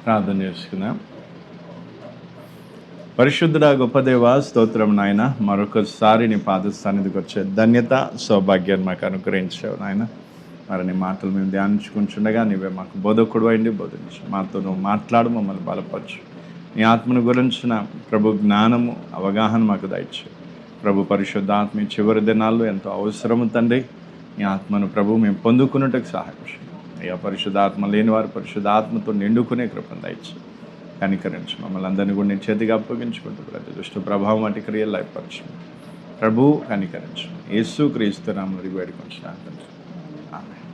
ప్రార్థన చేసుకుందాం. పరిశుద్ధుడా గొప్ప దేవా, స్తోత్రం నాయన. మరొకసారి నీ పాద సన్నిధికి వచ్చే ధన్యత, సౌభాగ్యాన్ని మాకు అనుగ్రహించావు నాయన. మరి నీ మాటలు మేము ధ్యానించుకుంటుండగా నీవే మాకు బోధకుడు అయింది, బోధించు. మాతో నువ్వు మాట్లాడు, మమ్మల్ని బలపరచు. నీ ఆత్మను గురించిన ప్రభు జ్ఞానము, అవగాహన మాకు దయచేయి ప్రభు. పరిశుద్ధాత్మ ఈ చివరి దినాల్లో ఎంతో అవసరము తండ్రి. నీ ఆత్మను ప్రభు మేము పొందుకున్నట్టుకు సహాయం చేయండి అయ్యా. పరిశుద్ధాత్మ లేని వారు పరిశుద్ధాత్మతో నిండుకునే కృపను దయచేయి. కనికరించు. మమ్మల్ని అందరినీ కూడా నేను చేతిగా అప్పగించుకుంటూ ప్రతి దుష్ట ప్రభావం వాటి క్రియలు లయపరచు ప్రభు. కనికరించు. యేసు క్రీస్తు నామములో వేడుకొంచున్నాను తండ్రి. ఆమేన్.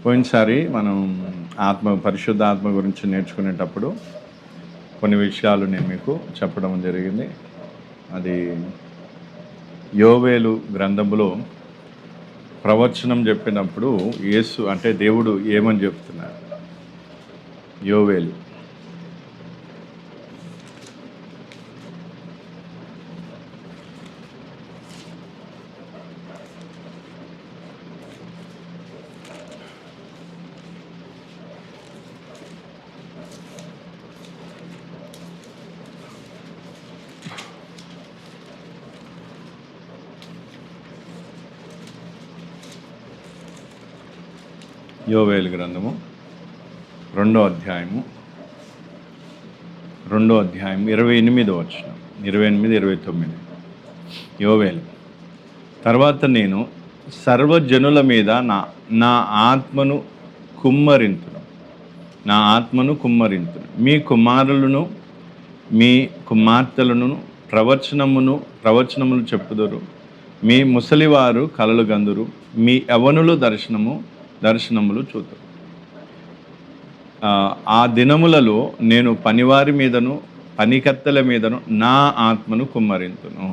పోయినసారి మనం పరిశుద్ధ ఆత్మ గురించి నేర్చుకునేటప్పుడు కొన్ని విషయాలు నేను మీకు చెప్పడం జరిగింది. అది యోవేలు గ్రంథంలో ప్రవచనం చెప్పినప్పుడు యేసు అంటే దేవుడు ఏమని చెప్తున్నాడు. యోవేలు యోవేలు గ్రంథము 2వ అధ్యాయము 28వ వచనం, 28, 29. యోవేలు: తర్వాత నేను సర్వజనుల మీద నా ఆత్మను కుమ్మరింతును. మీ కుమారులను మీ కుమార్తెలను ప్రవచనములు చెప్పుదురు. మీ ముసలివారు కలలు గందురు. మీ యవ్వనులు దర్శనములు చూతురు. ఆ దినములలో నేను పనివారి మీదను పనికత్తెల మీదను నా ఆత్మను కుమ్మరింతును.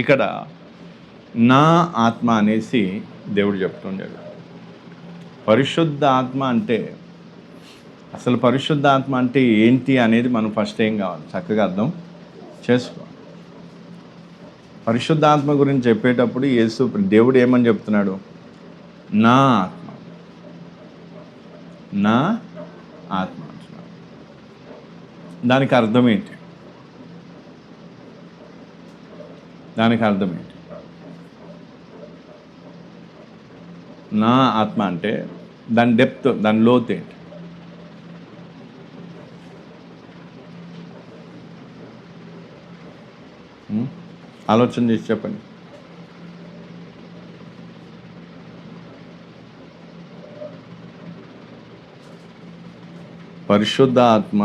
ఇక్కడ నా ఆత్మ అనేసి దేవుడు చెప్తుండేది. పరిశుద్ధ ఆత్మ అంటే అసలు పరిశుద్ధ ఆత్మ అంటే ఏంటి అనేది మనం ఫస్ట్ ఏం కావాలి, చక్కగా అర్థం చేసుకోవాలి. పరిశుద్ధ ఆత్మ గురించి చెప్పేటప్పుడు దేవుడు ఏమని చెప్తున్నాడు? నా ఆత్మ అంటున్నాడు. దానికి అర్థం ఏంటి? నా ఆత్మ అంటే దాని డెప్త్, దాని లోతు ఏంటి? ఆలోచన చేసి చెప్పండి. పరిశుద్ధ ఆత్మ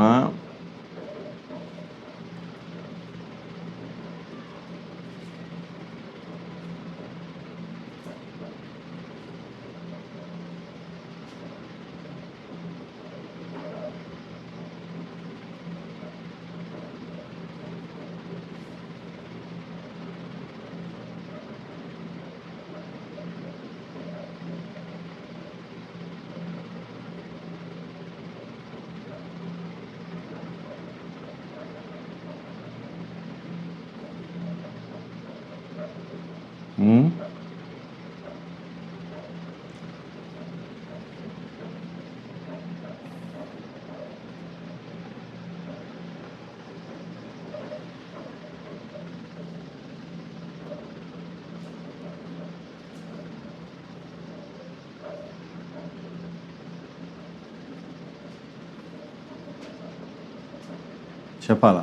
చెప్పాలా?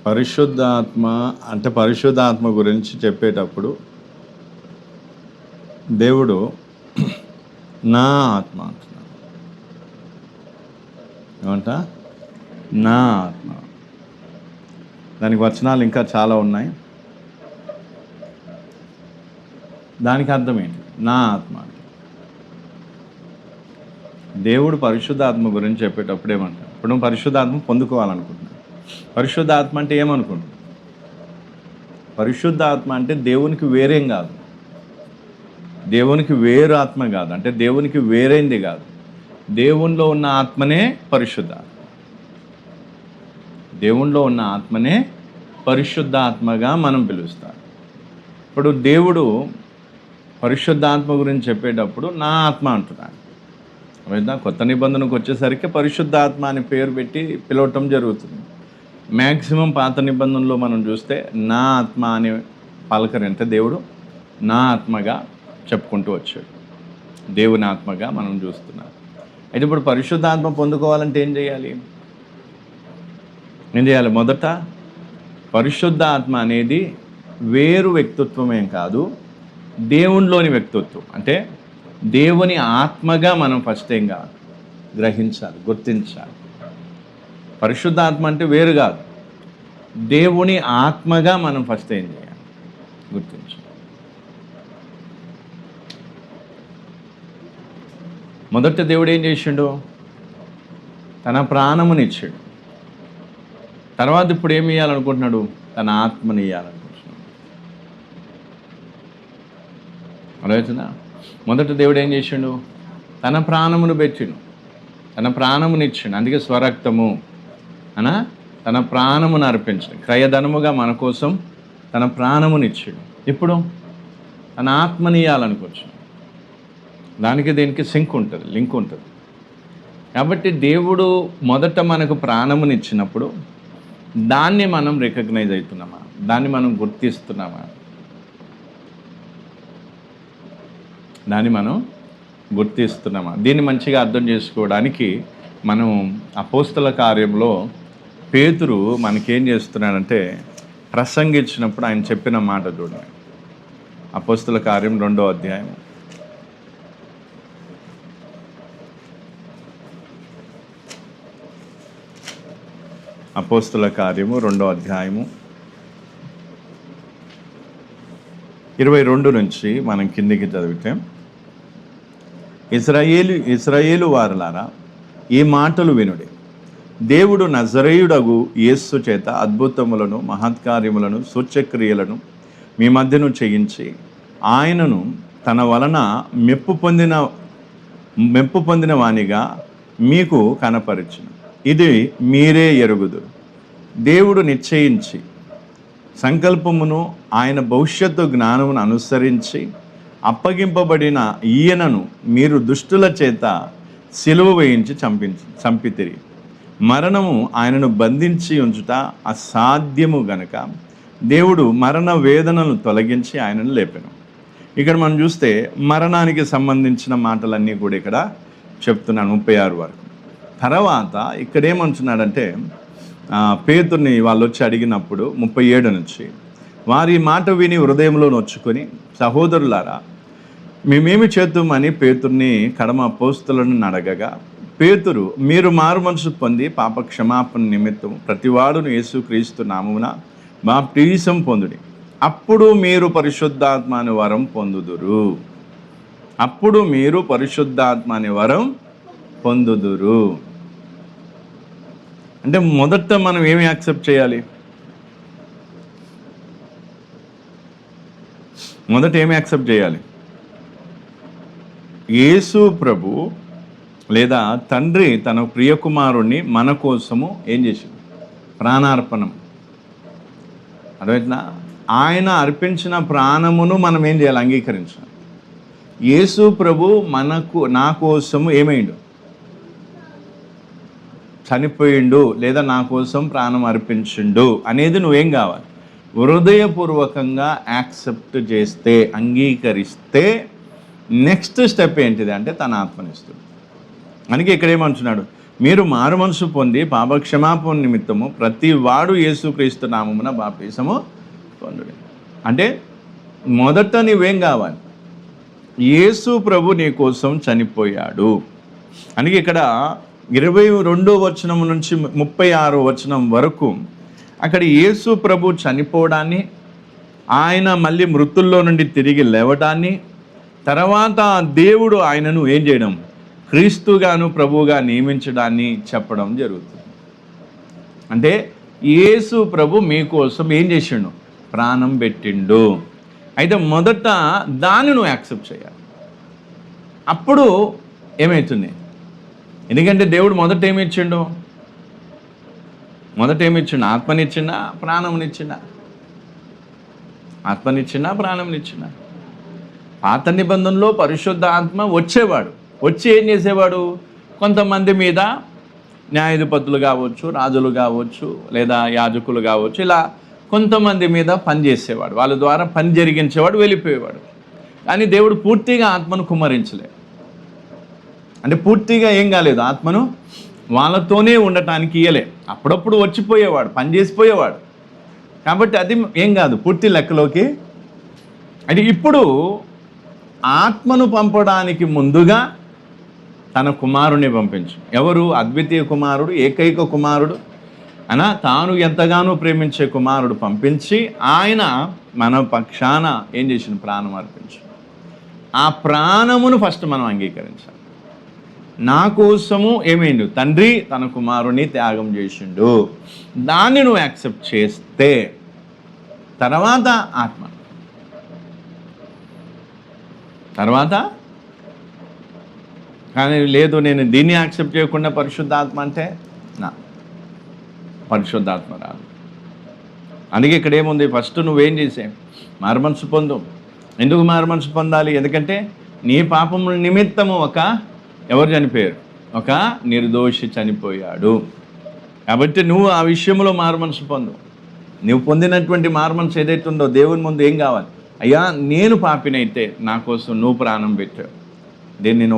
పరిశుద్ధాత్మ అంటే పరిశుద్ధాత్మ గురించి చెప్పేటప్పుడు దేవుడు నా ఆత్మ అంటున్నాడు. ఏమంట? నా ఆత్మ. దానికి వచనాలు ఇంకా చాలా ఉన్నాయి. దానికి అర్థం ఏంటి? నా ఆత్మ అంటే దేవుడు పరిశుద్ధాత్మ గురించి చెప్పేటప్పుడు ఏమంటాడు? ఇప్పుడు నువ్వు పరిశుద్ధాత్మ పొందుకోవాలనుకుంటున్నావు. పరిశుద్ధాత్మ అంటే ఏమనుకుంటున్నావు? పరిశుద్ధాత్మ అంటే దేవునికి వేరేం కాదు, దేవునికి వేరు ఆత్మ కాదు, అంటే దేవునికి వేరైంది కాదు. దేవునిలో ఉన్న ఆత్మనే పరిశుద్ధ. దేవునిలో ఉన్న ఆత్మనే పరిశుద్ధ ఆత్మగా మనం పిలుస్తాం. ఇప్పుడు దేవుడు పరిశుద్ధ ఆత్మ గురించి చెప్పేటప్పుడు నా ఆత్మ అంటున్నాడు. అవేదా కొత్త నిబంధనకు వచ్చేసరికి పరిశుద్ధ ఆత్మ అని పేరు పెట్టి పిలవటం జరుగుతుంది. మ్యాక్సిమం పాత నిబంధనలో మనం చూస్తే నా ఆత్మ అని పలకరంటే దేవుడు నా ఆత్మగా చెప్పుకుంటూ వచ్చాడు. దేవుని ఆత్మగా మనం చూస్తున్నాం. అయితే ఇప్పుడు పరిశుద్ధ ఆత్మ పొందుకోవాలంటే ఏం చేయాలి? మొదట పరిశుద్ధ ఆత్మ అనేది వేరు వ్యక్తిత్వం ఏం కాదు, దేవునిలోని వ్యక్తిత్వం. అంటే దేవుని ఆత్మగా మనం ఫస్ట్ ఏం కాదు గ్రహించాలి, గుర్తించాలి. పరిశుద్ధ ఆత్మ అంటే వేరు కాదు, దేవుని ఆత్మగా మనం ఫస్ట్ ఏం చేయాలి, గుర్తించాలి. మొదట దేవుడు ఏం చేసిండు? తన ప్రాణమునిచ్చాడు. తర్వాత ఇప్పుడు ఏమి ఇవ్వాలనుకుంటున్నాడు? తన ఆత్మని ఇవ్వాలనుకుంటున్నాడు. అర్థమవుతుందా? మొదట దేవుడు ఏం చేసిండు? తన ప్రాణమును పెట్టిండు, తన ప్రాణమునిచ్చిండు. అందుకే స్వరక్తము అనా తన ప్రాణమును అర్పించండి, క్రయధనముగా మన కోసం తన ప్రాణమునిచ్చాడు. ఇప్పుడు తన ఆత్మని ఇవ్వాలనుకోవచ్చు. దానికి దీనికి లింక్ ఉంటుంది. కాబట్టి దేవుడు మొదట మనకు ప్రాణమునిచ్చినప్పుడు దాన్ని మనం రికగ్నైజ్ అవుతున్నామా, దాన్ని మనం గుర్తిస్తున్నామా, దీన్ని మంచిగా అర్థం చేసుకోవడానికి మనం అపోస్తల కార్యంలో పేతురు మనకేం చేస్తున్నాడంటే ప్రసంగించినప్పుడు ఆయన చెప్పిన మాట చూడండి. అపోస్తల కార్యం 2వ అధ్యాయం. అపోస్తల కార్యము 2వ అధ్యాయము 22 నుంచి మనం కిందికి చదివితే, ఇశ్రాయేలు వారలారా, ఈ మాటలు వినుడి. దేవుడు నజరేయుడగు యేసు చేత అద్భుతములను, మహత్కార్యములను, సూచక్రియలను మీ మధ్యను చేయించి ఆయనను తన వలన మెప్పు పొందిన వానిగా మీకు కనపరిచును. ఇది మీరే ఎరుగుదురు. దేవుడు నిశ్చయించి సంకల్పమును ఆయన భవిష్యత్తు జ్ఞానమును అనుసరించి అప్పగింపబడిన ఈయనను మీరు దుష్టుల చేత సిలువ వేయించి చంపితిరి. మరణము ఆయనను బంధించి ఉంచుట అసాధ్యము గనుక దేవుడు మరణ వేదనను తొలగించి ఆయనను లేపెను. ఇక్కడ మనం చూస్తే మరణానికి సంబంధించిన మాటలన్నీ కూడా ఇక్కడ చెప్తున్నాను 36 వరకు. తర్వాత ఇక్కడేమంటున్నాడంటే పేతుర్ని వాళ్ళు వచ్చి అడిగినప్పుడు 37 నుంచి, వారి మాట విని హృదయంలో నొచ్చుకొని, సహోదరులారా మేమేమి చేద్దామని పేతుర్ని కడమ అపోస్తలులను అడగగా, పేతురు, మీరు మారు మనసు పొంది పాప క్షమాపణ నిమిత్తం ప్రతివాడును యేసుక్రీస్తు నామమున బాప్టిసం పొందుడి, అప్పుడు మీరు పరిశుద్ధాత్మ అనే వరం పొందుదురు. అంటే మొదట మనం ఏమి యాక్సెప్ట్ చేయాలి? యేసు ప్రభు లేదా తండ్రి తన ప్రియకుమారుణ్ణి మన కోసము ఏం చేసింది? ప్రాణార్పణం. అర్థమవుతుందా? ఆయన అర్పించిన ప్రాణమును మనం ఏం చేయాలి? అంగీకరించాలి. యేసు ప్రభు నా కోసము ఏమైండు? చనిపోయిండు, లేదా నా కోసం ప్రాణం అర్పించిండు అనేది నువ్వేం కావాలి? హృదయపూర్వకంగా యాక్సెప్ట్ చేస్తే, అంగీకరిస్తే నెక్స్ట్ స్టెప్ ఏంటిది అంటే తన ఆత్మనిస్తుంది. అందుకే ఇక్కడ ఏమంటున్నాడు? మీరు మారు మనసు పొంది పాపక్షమాపణ నిమిత్తము ప్రతి వాడు యేసుక్రీస్తు నామమున బాప్తిసము పొందుడి. అంటే మొదట నీవేం కావాలి? యేసు ప్రభు నీ కోసం చనిపోయాడు. అందుకే ఇక్కడ 22వ వచనం నుంచి 36వ వచనం వరకు అక్కడ యేసు ప్రభు చనిపోవడాన్ని, ఆయన మళ్ళీ మృతుల్లో నుండి తిరిగి లేవడాన్ని, తర్వాత దేవుడు ఆయనను ఏం చేయడం? క్రీస్తుగాను ప్రభువుగా నియమించడాన్ని చెప్పడం జరుగుతుంది. అంటే యేసు ప్రభు మీకోసం ఏం చేసిండు? ప్రాణం పెట్టిండు. అయితే మొదట దాన్ని నువ్వు యాక్సెప్ట్ చేయాలి. అప్పుడు ఏమవుతుంది? ఎందుకంటే దేవుడు మొదట ఏమి ఇచ్చిండు? మొదట ఏమిచ్చిండు? ఆత్మనిచ్చిండా, ప్రాణంనిచ్చిండా? ఆత్మనిచ్చిండా, ప్రాణంనిచ్చిండా? పాత నిబంధనలో పరిశుద్ధ ఆత్మ వచ్చేవాడు, వచ్చి ఏం చేసేవాడు? కొంతమంది మీద న్యాయాధిపతులు కావచ్చు, రాజులు కావచ్చు, లేదా యాజకులు కావచ్చు, ఇలా కొంతమంది మీద పని చేసేవాడు, వాళ్ళ ద్వారా పని జరిగించేవాడు, వెళ్ళిపోయేవాడు. కానీ దేవుడు పూర్తిగా ఆత్మను కుమ్మరించలేదు. అంటే పూర్తిగా ఏం కాలేదు, ఆత్మను వాళ్ళతోనే ఉండటానికి ఇయ్యలే. అప్పుడప్పుడు వచ్చిపోయేవాడు, పని చేసిపోయేవాడు. కాబట్టి అది ఏం కాదు, పూర్తి లెక్కలోకి. అంటే ఇప్పుడు ఆత్మను పంపడానికి ముందుగా తన కుమారుని పంపించు. ఎవరు? అద్వితీయ కుమారుడు, ఏకైక కుమారుడు, తాను ఎంతగానో ప్రేమించే కుమారుడు పంపించి ఆయన మన పక్షాన ఏం చేసిన? ప్రాణం అర్పించు. ఆ ప్రాణమును ఫస్ట్ మనం అంగీకరించాలి. నా కోసము ఏమైండు? తండ్రి తన కుమారుని త్యాగం చేసిండు. దాన్ని నువ్వు యాక్సెప్ట్ చేస్తే తర్వాత ఆత్మ, తర్వాత. కానీ లేదు, నేను దీన్ని యాక్సెప్ట్ చేయకుండా పరిశుద్ధాత్మ అంటే నా పరిశుద్ధాత్మ రాదు. అందుకే ఇక్కడ ఏముంది? ఫస్ట్ నువ్వేం చేసే? మారుమనసు పొందు. ఎందుకు మారుమనసు పొందాలి? ఎందుకంటే నీ పాపముల నిమిత్తము ఎవరు చనిపోయారు? ఒక నిర్దోషి చనిపోయాడు. కాబట్టి నువ్వు ఆ విషయంలో మారుమనసు పొందు. నువ్వు పొందినటువంటి మారుమనసు ఏదైతే ఉందో దేవుని ముందు ఏం కావాలి? అయ్యా, నేను పాపినైతే నా కోసం నువ్వు ప్రాణం పెట్టావు, దీన్ని నేను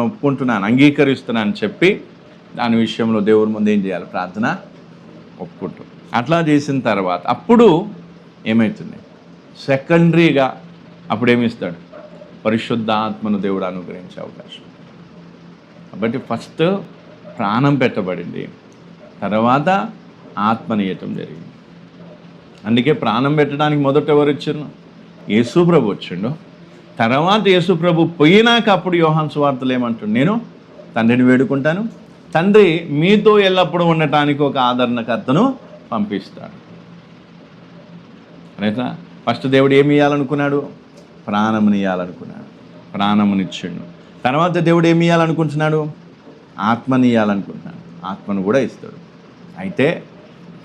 ఒప్పుకుంటున్నాను, అంగీకరిస్తున్నాను చెప్పి దాని విషయంలో దేవుని ముందు ఏం చేయాలి? ప్రార్థన ఒప్పుకుంటూ. అట్లా చేసిన తర్వాత అప్పుడు ఏమవుతుంది? సెకండరీగా అప్పుడు ఏమిస్తాడు? పరిశుద్ధ ఆత్మను దేవుడు అనుగ్రహించే అవకాశం. కాబట్టి ఫస్ట్ ప్రాణం పెట్టబడింది, తర్వాత ఆత్మనీయటం జరిగింది. అందుకే ప్రాణం పెట్టడానికి మొదట ఎవరు వచ్చారు? యేసుప్రభు వచ్చిండు. తర్వాత యేసుప్రభు పోయినాక అప్పుడు యోహాను సువార్తలు ఏమంటాడు? నేను తండ్రిని వేడుకుంటాను, తండ్రి మీతో ఎల్లప్పుడూ ఉండటానికి ఒక ఆదరణకర్తను పంపిస్తాడు. రైతా? ఫస్ట్ దేవుడు ఏమి ఇవ్వాలనుకున్నాడు? ప్రాణముని ఇవ్వాలనుకున్నాడు, ప్రాణమునిచ్చిండు. తర్వాత దేవుడు ఏమి ఇవ్వాలనుకుంటున్నాడు? ఆత్మని ఇవ్వాలనుకుంటున్నాడు, ఆత్మను కూడా ఇస్తాడు. అయితే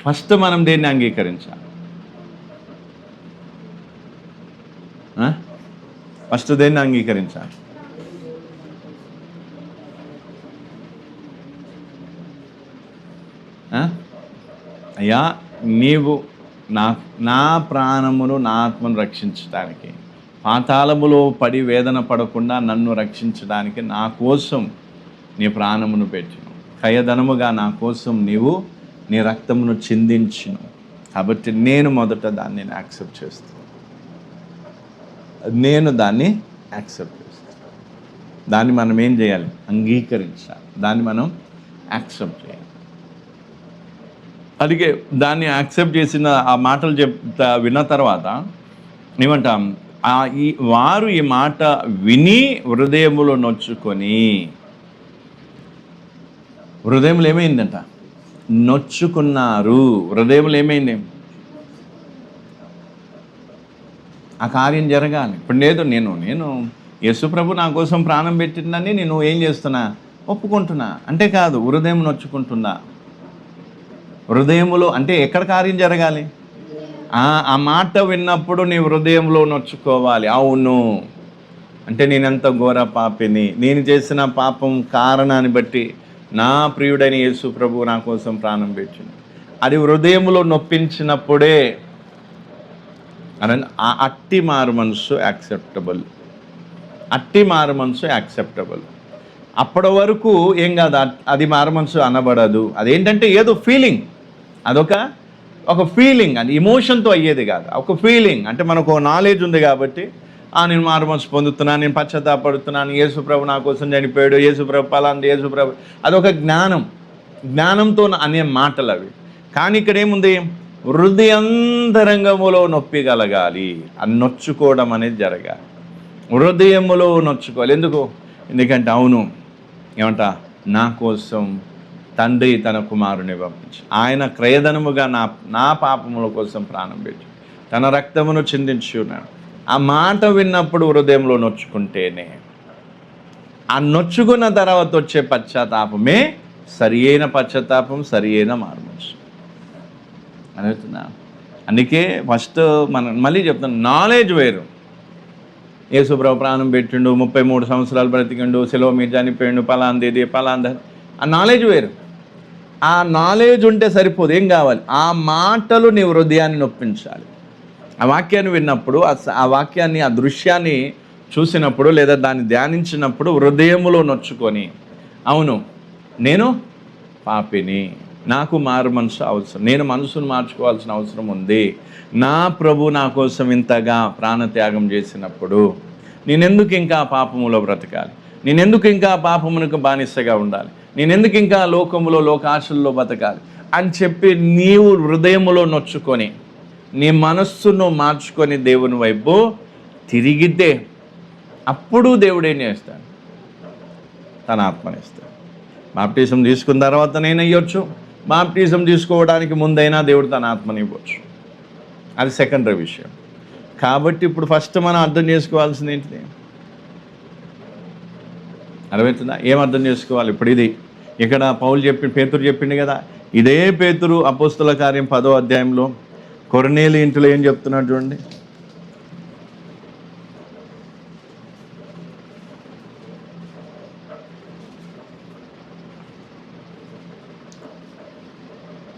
ఫస్ట్ మనం దేన్ని అంగీకరించాలి? ఫస్ట్ దేన్ని అంగీకరించాలి? అయ్యా, నీవు నా ప్రాణమును, నా ఆత్మను రక్షించడానికి, పాతాళములో పడి వేదన పడకుండా నన్ను రక్షించడానికి నా కోసం నీ ప్రాణమును పెట్టిను, కయదనముగా నా కోసం నీవు నీ రక్తమును చిందించును. కాబట్టి నేను మొదట దాన్ని యాక్సెప్ట్ చేస్తాను. దాన్ని యాక్సెప్ట్ చేస్తాను. దాన్ని మనం ఏం చేయాలి? అంగీకరించాలి. దాన్ని మనం యాక్సెప్ట్ చేయాలి. అందుకే దాన్ని యాక్సెప్ట్ చేసిన ఆ మాటలు విన్న తర్వాత ఏమంటాం? వారు ఈ మాట విని హృదయములో నొచ్చుకొని, హృదయములు ఏమైందంట? నొచ్చుకున్నారు. హృదయములు ఏమైంది? ఆ కార్యం జరగాలి. ఇప్పుడు లేదు, నేను యేసుప్రభు నా కోసం ప్రాణం పెట్టిందని నేను ఏం చేస్తున్నా? ఒప్పుకుంటున్నా అంటే కాదు, హృదయం నొచ్చుకుంటున్నా. హృదయములో అంటే ఎక్కడ కార్యం జరగాలి? ఆ మాట విన్నప్పుడు నీ హృదయంలో నొచ్చుకోవాలి. అవును, అంటే నేనెంత ఘోర పాపిని, నేను చేసిన పాపం కారణాన్ని బట్టి నా ప్రియుడైన యేసు ప్రభు నా కోసం ప్రాణం పెట్టింది. అది హృదయంలో నొప్పించినప్పుడే అట్టి మారు మనసు యాక్సెప్టబుల్. అట్టి మారు మనసు యాక్సెప్టబుల్. అప్పటి వరకు ఏం కాదు, అది మారు మనసు అనబడదు. అదేంటంటే ఏదో ఫీలింగ్, అదొక ఫీలింగ్, అది ఇమోషన్తో అయ్యేది కాదు, ఒక ఫీలింగ్. అంటే మనకు నాలెడ్జ్ ఉంది కాబట్టి నేను మారు మనసు పొందుతున్నాను, నేను పశ్చాత్తాపడుతున్నాను, యేసుప్రభు నా కోసం చనిపోయాడు, యేసుప్రభు పలాంది, యేసుప్రభు, అదొక జ్ఞానంతో అనే మాటలు అవి. కానీ ఇక్కడ ఏముంది? హృదయంతరంగములో నొప్పి కలగాలి, అది నొచ్చుకోవడం అనేది జరగాలి. హృదయములో నొచ్చుకోవాలి. ఎందుకంటే అవును, ఏమంట? నా కోసం తండ్రి తన కుమారుని పంపించి ఆయన క్రయధనముగా నా పాపముల కోసం ప్రాణం పెట్టి తన రక్తమును చిందించి ఉన్నాడు. ఆ మాట విన్నప్పుడు హృదయంలో నొచ్చుకుంటేనే, ఆ నొచ్చుకున్న తర్వాత వచ్చే పశ్చాత్తాపమే సరి అయిన పశ్చాత్తాపం, సరి అయిన మారుమనసు అనుతున్నా. అందుకే ఫస్ట్ మనం మళ్ళీ చెప్తాను, నాలెడ్జ్ వేరు. యేసుప్రభు ప్రాణం పెట్టిండు, 33 సంవత్సరాలు బ్రతికిండు, సెలవు మీద చనిపోయిండు, పలాందేది పలాంద, ఆ నాలెడ్జ్ వేరు. ఆ నాలెడ్జ్ ఉంటే సరిపోదు, ఏం కావాలి? ఆ మాటలు నీ హృదయాన్ని నొప్పించాలి. ఆ వాక్యాన్ని విన్నప్పుడు, ఆ వాక్యాన్ని, ఆ దృశ్యాన్ని చూసినప్పుడు లేదా దాన్ని ధ్యానించినప్పుడు హృదయములో నొచ్చుకొని, అవును నేను పాపిని, నాకు మారు మనసు అవసరం, నేను మనసును మార్చుకోవాల్సిన అవసరం ఉంది, నా ప్రభు నా కోసం ఇంతగా ప్రాణత్యాగం చేసినప్పుడు నేనెందుకు ఇంకా పాపములో బ్రతకాలి, నేనెందుకు ఇంకా పాపమునకు బానిసగా ఉండాలి, నేనెందుకు ఇంకా లోకములో లోకాశల్లో బతకాలి అని చెప్పి నీవు హృదయములో నొచ్చుకొని నీ మనస్సును మార్చుకొని దేవుని వైపు తిరిగితే అప్పుడు దేవుడు ఏం చేస్తాడు? తన ఆత్మనిస్తాడు. బాప్టిజం తీసుకున్న తర్వాత నేను ఇవ్వచ్చు, బాప్టిజం తీసుకోవడానికి ముందైనా దేవుడు తన ఆత్మని ఇవ్వచ్చు, అది సెకండరీ విషయం. కాబట్టి ఇప్పుడు ఫస్ట్ మనం అర్థం చేసుకోవాల్సింది ఏంటిది? అర్థమవుతుందా? ఏం అర్థం చేసుకోవాలి ఇప్పుడు? ఇది ఇక్కడ పేతురు చెప్పిండు కదా, ఇదే పేతురు అపోస్తల కార్యం 10వ అధ్యాయంలో కొర్నేలి ఇంటిలో ఏం చెప్తున్నాడు చూడండి.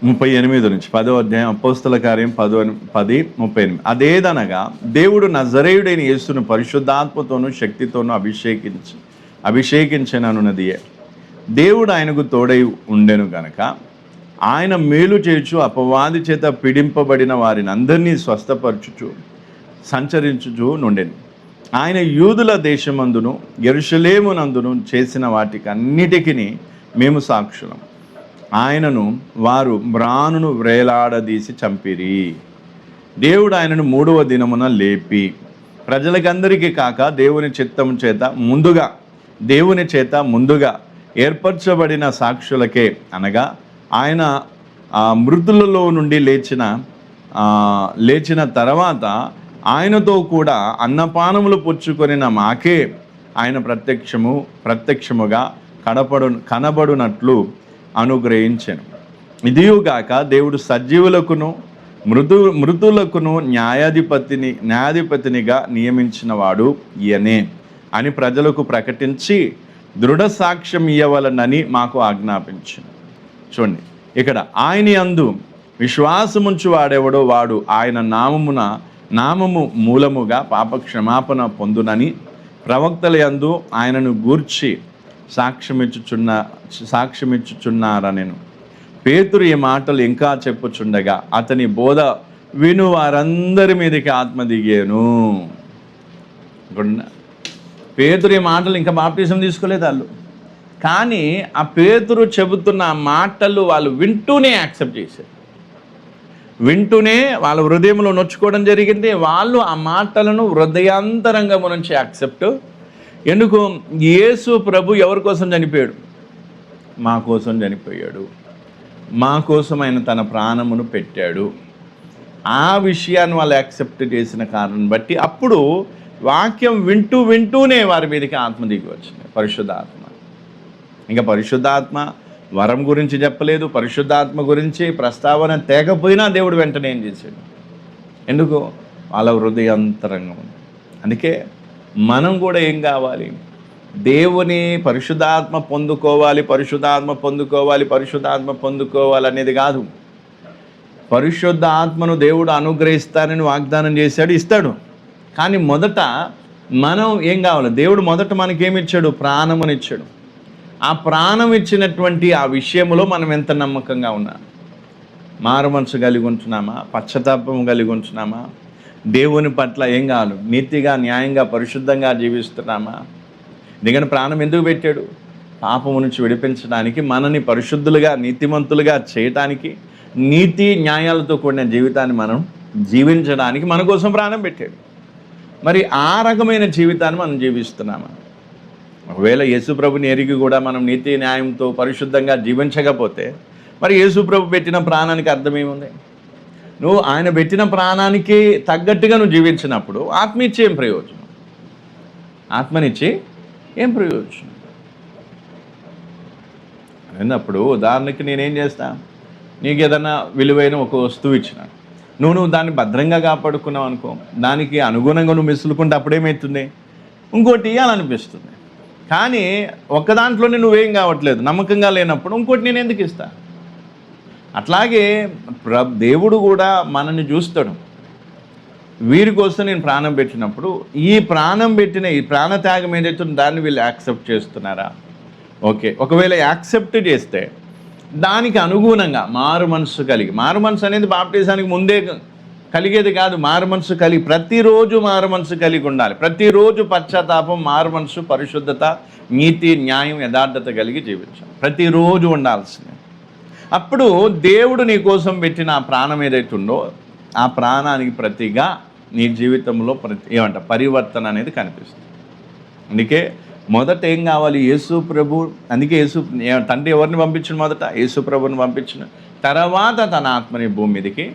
ముప్పై 38 నుంచి 10వ అధ్యాయం అపోస్తల కార్యం 10:38. అదేదనగా దేవుడు నజరేయుడైన యేసును పరిశుద్ధాత్మతోనూ శక్తితోనూ అభిషేకించననున్నది. దేవుడు ఆయనకు తోడై ఉండెను గనక ఆయన మేలు చేయుచు అపవాది చేత పీడింపబడిన వారిని అందరినీ స్వస్థపరచుచు సంచరించుచు నుండెను. ఆయన యూదుల దేశమందును యెరూషలేమునందును చేసిన వాటికి అన్నిటికీ మేము సాక్షులం. ఆయనను వారు మ్రానును వ్రేలాడదీసి చంపిరి. దేవుడు ఆయనను 3వ దినమున లేపి ప్రజలకందరికీ కాక దేవుని చేత ముందుగా ఏర్పరచబడిన సాక్షులకే, అనగా ఆయన మృతులలో నుండి లేచిన తర్వాత ఆయనతో కూడా అన్నపానములు పుచ్చుకొనిన మాకే ఆయన ప్రత్యక్షముగా కనబడునట్లు అనుగ్రహించెను. ఇదియుగాక దేవుడు సజీవులకును మృతులకును న్యాయాధిపతినిగా నియమించినవాడు ఈయనే అని ప్రజలకు ప్రకటించి దృఢ సాక్ష్యం ఇయ్యవలనని మాకు ఆజ్ఞాపించింది. చూడండి, ఇక్కడ ఆయన యందు విశ్వాసముంచు వాడెవడో వాడు ఆయన నామము మూలముగా పాపక్షమాపణ పొందునని ప్రవక్తల యందు ఆయనను గూర్చి సాక్ష్యమిచ్చుచున్నారనెను. పేతురు ఈ మాటలు ఇంకా చెప్పుచుండగా అతని బోధ విను వారందరి మీదకి ఆత్మ దిగేను. పేతురు ఈ మాటలు ఇంకా బాప్టిజం తీసుకోలేదు వాళ్ళు, కానీ ఆ పేతురు చెబుతున్న మాటలు వాళ్ళు వింటూనే యాక్సెప్ట్ చేశారు, వింటూనే వాళ్ళ హృదయంలో నొచ్చుకోవడం జరిగింది. వాళ్ళు ఆ మాటలను హృదయాంతరంగము నుంచి యాక్సెప్ట్. ఎందుకు? యేసు ప్రభు ఎవరి కోసం చనిపోయాడు? మా కోసం చనిపోయాడు, మా కోసం ఆయన తన ప్రాణమును పెట్టాడు. ఆ విషయాన్ని వాళ్ళు యాక్సెప్ట్ చేసిన కారణం బట్టి అప్పుడు వాక్యం వింటూనే వారి మీదకి ఆత్మ దిగి వచ్చింది, పరిశుద్ధాత్మ. ఇంకా పరిశుద్ధాత్మ వరం గురించి చెప్పలేదు, పరిశుద్ధాత్మ గురించి ప్రస్తావన తేకపోయినా దేవుడు వెంటనే ఏం చేశాడు? ఎందుకు? వాళ్ళ హృదయాంతరంగం. అందుకే మనం కూడా ఏం కావాలి? దేవుని పరిశుద్ధాత్మ పొందుకోవాలి అనేది కాదు. పరిశుద్ధ ఆత్మను దేవుడు అనుగ్రహిస్తానని వాగ్దానం చేశాడు, ఇస్తాడు. కానీ మొదట మనం ఏం కావాలి? దేవుడు మొదట మనకేమిచ్చాడు? ప్రాణమునిచ్చాడు. ఆ ప్రాణం ఇచ్చినటువంటి ఆ విషయంలో మనం ఎంత నమ్మకంగా ఉన్నాం? మారు మనసు కలిగి ఉంటున్నామా? పశ్చాత్తాపం కలిగి ఉంటున్నామా? దేవుని పట్ల ఏం కావాలి? నీతిగా, న్యాయంగా, పరిశుద్ధంగా జీవిస్తున్నామా? ఎందుకని ప్రాణం ఎందుకు పెట్టాడు? పాపము నుంచి విడిపించడానికి, మనని పరిశుద్ధులుగా, నీతిమంతులుగా చేయటానికి, నీతి న్యాయాలతో కూడిన జీవితాన్ని మనం జీవించడానికి మన కోసం ప్రాణం పెట్టాడు. మరి ఆ రకమైన జీవితాన్ని మనం జీవిస్తున్నామా? ఒకవేళ యేసుప్రభుని ఎరిగి కూడా మనం నీతి న్యాయంతో పరిశుద్ధంగా జీవించకపోతే మరి యేసుప్రభు పెట్టిన ప్రాణానికి అర్థమేముంది? నువ్వు ఆయన పెట్టిన ప్రాణానికి తగ్గట్టుగా నువ్వు జీవించినప్పుడు ఆత్మనిచ్చి ఏం ప్రయోజనం? ఆత్మనిచ్చి ఏం ప్రయోజనం? అన్నప్పుడు ఉదాహరణకి నేనేం చేస్తా, నీకు ఏదైనా విలువైన ఒక వస్తువు ఇచ్చినాను, నువ్వు దాన్ని భద్రంగా కాపాడుకున్నావు అనుకో, దానికి అనుగుణంగా నువ్వు మెసులుకుంటే అప్పుడేమవుతుంది, ఇంకోటి ఇవ్వాలనిపిస్తుంది. కానీ ఒక్క దాంట్లోనే నువ్వేం కావట్లేదు, నమ్మకంగా లేనప్పుడు ఇంకోటి నేను ఎందుకు ఇస్తా? అట్లాగే దేవుడు కూడా మనల్ని చూస్తాడు. వీరి కోసం నేను ప్రాణం పెట్టినప్పుడు ఈ ప్రాణం పెట్టిన ఈ ప్రాణత్యాగం ఏదైతే దాన్ని వీళ్ళు యాక్సెప్ట్ చేస్తున్నారా? ఓకే, ఒకవేళ యాక్సెప్ట్ చేస్తే దానికి అనుగుణంగా మారు మనసు కలిగి, మారు మనసు అనేది బాప్టిజానికి ముందే కలిగేది కాదు, మారు మనసు కలిగి ప్రతిరోజు మారు మనసు కలిగి ఉండాలి. ప్రతిరోజు పశ్చాత్తాపం, మారు మనసు, పరిశుద్ధత, నీతి, న్యాయం, యథార్థత కలిగి జీవించాలి. ప్రతిరోజు ఉండాల్సిందే. అప్పుడు దేవుడు నీ కోసం పెట్టిన ఆ ప్రాణం ఏదైతే ఉందో ఆ ప్రాణానికి ప్రతిగా నీ జీవితంలో పరివర్తన అనేది కనిపిస్తుంది. అందుకే మొదట ఏం కావాలి? యేసు ప్రభు. అందుకే తండ్రి ఎవరిని పంపించిన? మొదట యేసు ప్రభుని పంపించిన తర్వాత తన ఆత్మని భూమి మీదకి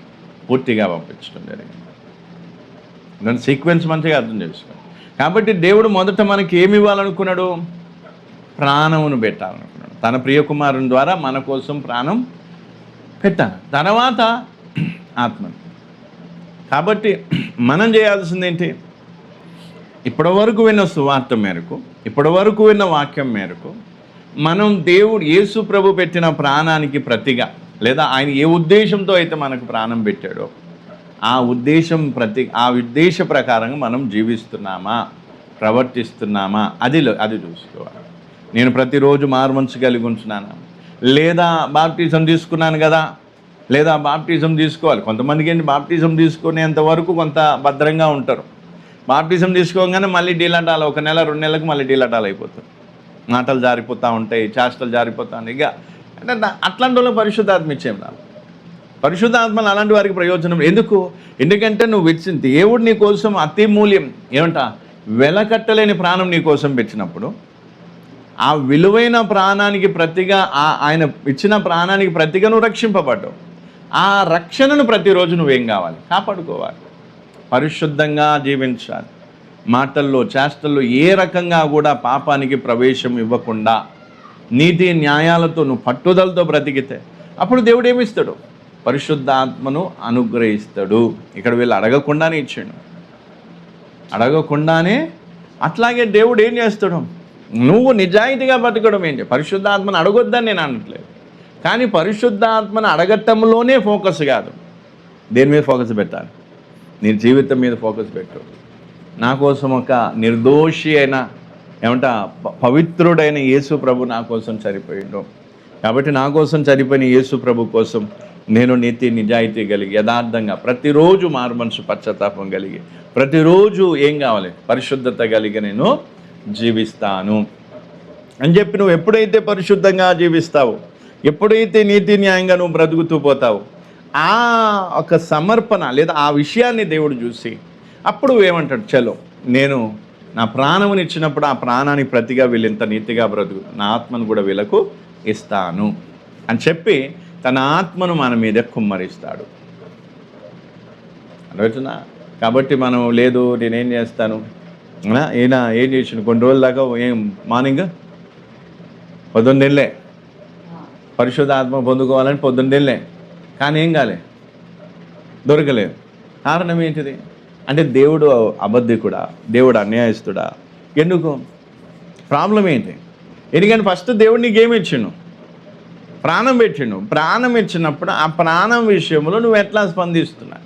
పూర్తిగా పంపించడం జరిగింది. దాని సీక్వెన్స్ మంచిగా అర్థం చేసుకోండి. కాబట్టి దేవుడు మొదట మనకి ఏమి ఇవ్వాలనుకున్నాడు? ప్రాణమును పెట్టాలనుకున్నాడు. తన ప్రియకుమారుని ద్వారా మన కోసం ప్రాణం పెట్టాను, తర్వాత ఆత్మను. కాబట్టి మనం చేయాల్సిందేంటి? ఇప్పటివరకు విన్న సువార్త మేరకు, ఇప్పటివరకు విన్న వాక్యం మేరకు మనం దేవుడు యేసు ప్రభు పెట్టిన ప్రాణానికి ప్రతిగా, లేదా ఆయన ఏ ఉద్దేశంతో అయితే మనకు ప్రాణం పెట్టాడో ఆ ఉద్దేశ ప్రకారంగా మనం జీవిస్తున్నామా, ప్రవర్తిస్తున్నామా, అది చూసుకోవాలి. నేను ప్రతిరోజు మారుమనసు కలిగి ఉంటున్నానా, లేదా బాప్టిజం తీసుకున్నాను కదా, లేదా బాప్టిజం తీసుకోవాలి. కొంతమందికి ఏంటి, బాప్టిజం తీసుకునేంత వరకు కొంత భద్రంగా ఉంటారు. బాప్టిజం తీసుకోగానే మళ్ళీ డీలటాలు, 1 నెల 2 నెలలకు మళ్ళీ డీలటాలు అయిపోతారు. మాటలు జారిపోతూ ఉంటాయి, చేష్టలు జారిపోతూ ఉంటాయి. ఇక అంటే అట్లాంటి వాళ్ళకి పరిశుద్ధాత్మ ఇచ్చేం రాదు. పరిశుద్ధాత్మలు అలాంటి వారికి ప్రయోజనం ఎందుకు? ఎందుకంటే నువ్వు ఇచ్చిన దేవుడు నీ కోసం అతి మూల్యం వెలకట్టలేని ప్రాణం నీ కోసం పెట్టినప్పుడు ఆ విలువైన ప్రాణానికి ప్రతిగా, ఆయన ఇచ్చిన ప్రాణానికి ప్రతిగా నువ్వు రక్షింపబడ్డావు. ఆ రక్షణను ప్రతిరోజు నువ్వేం కావాలి? కాపాడుకోవాలి. పరిశుద్ధంగా జీవించాలి. మాటల్లో, చేష్టల్లో ఏ రకంగా కూడా పాపానికి ప్రవేశం ఇవ్వకుండా నీతి న్యాయాలతో నువ్వు పట్టుదలతో బ్రతికితే అప్పుడు దేవుడు ఏమిస్తాడు? పరిశుద్ధాత్మను అనుగ్రహిస్తాడు. ఇక్కడ వీళ్ళు అడగకుండానే ఇచ్చాడు, అడగకుండానే. అట్లాగే దేవుడు ఏం చేస్తాడు? నువ్వు నిజాయితీగా బతకడం ఏంటి? పరిశుద్ధాత్మను అడగొద్దని నేను అనట్లేదు, కానీ పరిశుద్ధాత్మను అడగటంలోనే ఫోకస్ కాదు. దేని మీద ఫోకస్ పెట్టాలి? నీ జీవితం మీద ఫోకస్ పెట్టు. నా కోసం ఒక నిర్దోషి అయిన పవిత్రుడైన యేసు ప్రభు నా కోసం చనిపోయిండు. కాబట్టి నా కోసం చనిపోయిన యేసు ప్రభు కోసం నేను నీతి నిజాయితీ కలిగి, యథార్థంగా ప్రతిరోజు మారుమనసు పశ్చాత్తాపం కలిగి, ప్రతిరోజు ఏం కావాలి? పరిశుద్ధత కలిగి నేను జీవిస్తాను అని చెప్పి నువ్వు ఎప్పుడైతే పరిశుద్ధంగా జీవిస్తావో, ఎప్పుడైతే నీతి న్యాయంగా నువ్వు బ్రతుకుతూ పోతావో, ఆ ఒక సమర్పణ లేదా ఆ విషయాన్ని దేవుడు చూసి అప్పుడు ఏమంటాడు? చలో, నేను నా ప్రాణముని ఇచ్చినప్పుడు ఆ ప్రాణానికి ప్రతిగా వీళ్ళు ఇంత నీతిగా బ్రతుకు, నా ఆత్మను కూడా వీళ్ళకు ఇస్తాను అని చెప్పి తన ఆత్మను మన మీద కుమ్మరిస్తాడు. అర్థమవుతుందా? కాబట్టి మనం లేదు నేనేం చేస్తాను, ఈయన ఏం చేసిండు కొన్ని రోజుల దాకా, మార్నింగ్ పొద్దున్నే పరిశుద్ధ ఆత్మ పొందుకోవాలని పొద్దున్నే, కానీ ఏం కాలే, దొరకలేదు. కారణం ఏంటిది? అంటే దేవుడు అబద్ధికుడా? దేవుడు అన్యాయస్తుడా? ఎందుకు? ప్రాబ్లం ఏంటి? ఎందుకంటే ఫస్ట్ దేవుడు నీకు ఏమి ఇచ్చిండు? ప్రాణం పెట్టిండు. ప్రాణం ఇచ్చినప్పుడు ఆ ప్రాణం విషయంలో నువ్వు ఎట్లా స్పందిస్తున్నావు?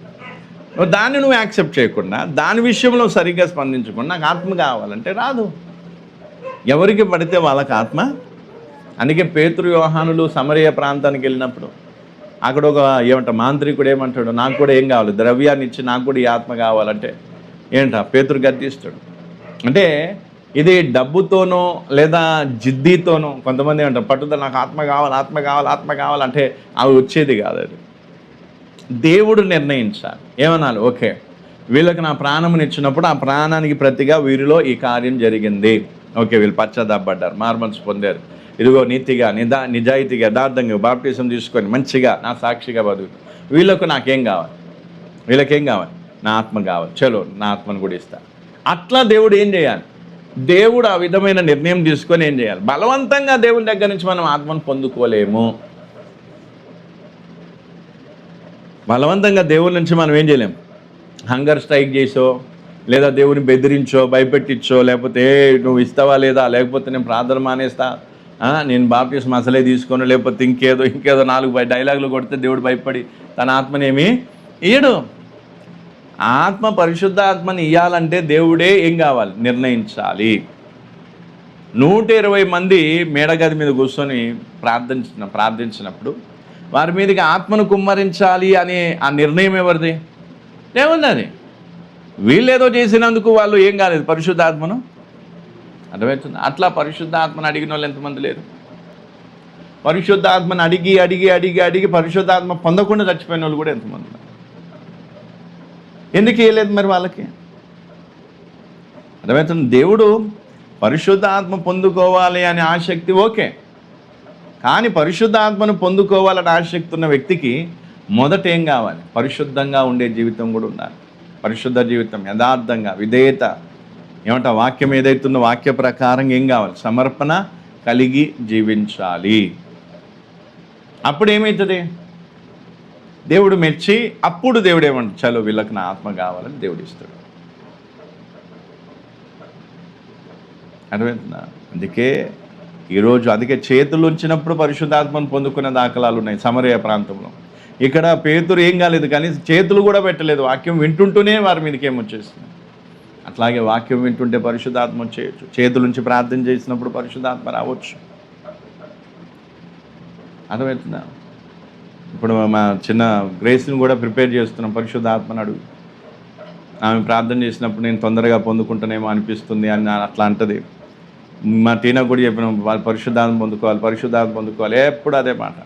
దాన్ని నువ్వు యాక్సెప్ట్ చేయకుండా, దాని విషయంలో సరిగ్గా స్పందించకుండా నాకు ఆత్మ కావాలంటే రాదు. ఎవరికి పడితే వాళ్ళకి ఆత్మ. అందుకే పేతురు యోహానులు సమరయ ప్రాంతానికి వెళ్ళినప్పుడు అక్కడ ఒక మాంత్రికుడు ఏమంటాడు? నాకు కూడా ఏం కావాలి? ద్రవ్యాన్ని ఇచ్చి నాకు కూడా ఈ ఆత్మ కావాలంటే పేతురు గద్దిస్తాడు. అంటే ఇది డబ్బుతోనో లేదా జిద్దీతోనో, కొంతమంది ఏమంటారు పట్టుదల, నాకు ఆత్మ కావాలి, ఆత్మ కావాలి, ఆత్మ కావాలంటే అవి వచ్చేది కాదు. అది దేవుడు నిర్ణయించాలి. ఏమనాలి? ఓకే, వీళ్ళకి నా ప్రాణముని ఇచ్చినప్పుడు ఆ ప్రాణానికి ప్రతిగా వీరిలో ఈ కార్యం జరిగింది. ఓకే, వీళ్ళు పశ్చాత్తాపడ్డారు, మార్మల్స్ పొందారు, ఇదిగో నీతిగా నిజాయితీగా యథార్థంగా బాప్టిజం తీసుకొని మంచిగా నా సాక్షిగా బతుకు. వీళ్ళకు నాకేం కావాలి? వీళ్ళకేం కావాలి? నా ఆత్మ కావాలి. చలో, నా ఆత్మను కూడా ఇస్తా. అట్లా దేవుడు ఏం చేయాలి? దేవుడు ఆ విధమైన నిర్ణయం తీసుకొని ఏం చేయాలి? బలవంతంగా దేవుని దగ్గర నుంచి మనం ఆత్మను పొందుకోలేము. బలవంతంగా దేవుడి నుంచి మనం ఏం చేయలేము. హంగర్ స్ట్రైక్ చేసో, లేదా దేవుని బెదిరించో, భయపెట్టించో, లేకపోతే నువ్వు ఇస్తావా లేదా, లేకపోతే నేను ప్రార్థన మానేస్తా, నేను బాప్టిజం అసలే తీసుకోను, లేకపోతే ఇంకేదో 4 డైలాగులు కొడితే దేవుడు భయపడి తన ఆత్మనేమి ఇయ్యడు. ఆత్మ, పరిశుద్ధ ఆత్మని ఇవ్వాలంటే దేవుడే ఏం కావాలి? నిర్ణయించాలి. 120 మంది మేడగది మీద కూర్చొని ప్రార్థించినప్పుడు వారి మీదకి ఆత్మను కుమ్మరించాలి అనే ఆ నిర్ణయం ఎవరిది? దేవుంది. అది వీళ్ళేదో చేసినందుకు వాళ్ళు ఏం కాలేదు, పరిశుద్ధాత్మను అర్థమవుతుంది. అట్లా పరిశుద్ధాత్మను అడిగిన వాళ్ళు ఎంతమంది లేరు? పరిశుద్ధాత్మను అడిగి అడిగి అడిగి అడిగి పరిశుద్ధాత్మ పొందకుండా చచ్చిపోయిన వాళ్ళు కూడా ఎంతమంది? ఎందుకు వేయలేదు మరి వాళ్ళకి? అర్థమవుతుంది. దేవుడు పరిశుద్ధ ఆత్మ పొందుకోవాలి అనే ఆసక్తి ఓకే, కానీ పరిశుద్ధ ఆత్మను పొందుకోవాలని ఆసక్తి ఉన్న వ్యక్తికి మొదట ఏం కావాలి? పరిశుద్ధంగా ఉండే జీవితం కూడా ఉండాలి. పరిశుద్ధ జీవితం, యథార్థంగా, విధేయత, ఏమంట వాక్యం ఏదైతుందో వాక్య ప్రకారం ఏం కావాలి? సమర్పణ కలిగి జీవించాలి. అప్పుడు ఏమవుతుంది? దేవుడు మెచ్చి అప్పుడు దేవుడు ఏమంటాడు? చలో వీళ్ళకి నా ఆత్మ కావాలని దేవుడు ఇస్తాడు. అర్థమవుతుందా? అందుకే చేతులు ఉంచినప్పుడు పరిశుద్ధాత్మను పొందుకునే దాఖలాలు ఉన్నాయి సమరయ ప్రాంతంలో. ఇక్కడ పేతురు ఏం కాలేదు, కానీ చేతులు కూడా పెట్టలేదు. వాక్యం వింటుంటూనే వారి మీదకి ఏమొచ్చేస్తుంది. అట్లాగే వాక్యం వింటుంటే పరిశుద్ధాత్మ వచ్చేయచ్చు. చేతులుంచి ప్రార్థన చేసినప్పుడు పరిశుద్ధాత్మ రావచ్చు. అర్థమవుతుందా? ఇప్పుడు మా చిన్న గ్రేస్ని కూడా ప్రిపేర్ చేస్తున్నాం. పరిశుద్ధాత్మను అడుగు. ఆమె ప్రార్థన చేసినప్పుడు నేను తొందరగా పొందుకుంటానేమో అనిపిస్తుంది అని అట్లా అంటది. మా టీనా కూడా చెప్పిన వాళ్ళు పరిశుద్ధాత్మ పొందుకోవాలి, ఎప్పుడు అదే మాట.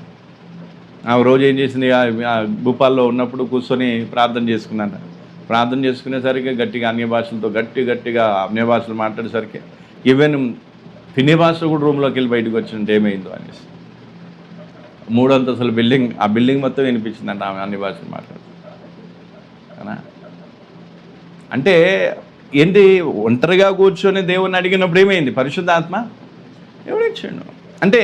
ఆ రోజు ఏం చేసింది, భూపాల్లో ఉన్నప్పుడు కూర్చొని ప్రార్థన చేసుకున్నాను. ప్రార్థన చేసుకునేసరికి గట్టిగా అన్య భాషలతో గట్టిగా అన్య భాషలు మాట్లాడేసరికి ఈవెన్ ఫిన్ని భాష కూడా రూమ్లోకి వెళ్ళి బయటకు వచ్చినట్టు ఏమైందో అనేసి 3 అంతస్తుల బిల్డింగ్, ఆ బిల్డింగ్ మొత్తం వినిపించిందంట ఆమె అన్ని భాషలు మాట్లాడుతుంది. అంటే ఏంటి, ఒంటరిగా కూర్చొని దేవుణ్ణి అడిగినప్పుడు ఏమైంది? పరిశుద్ధాత్మ దేవుడు ఇచ్చాడు. అంటే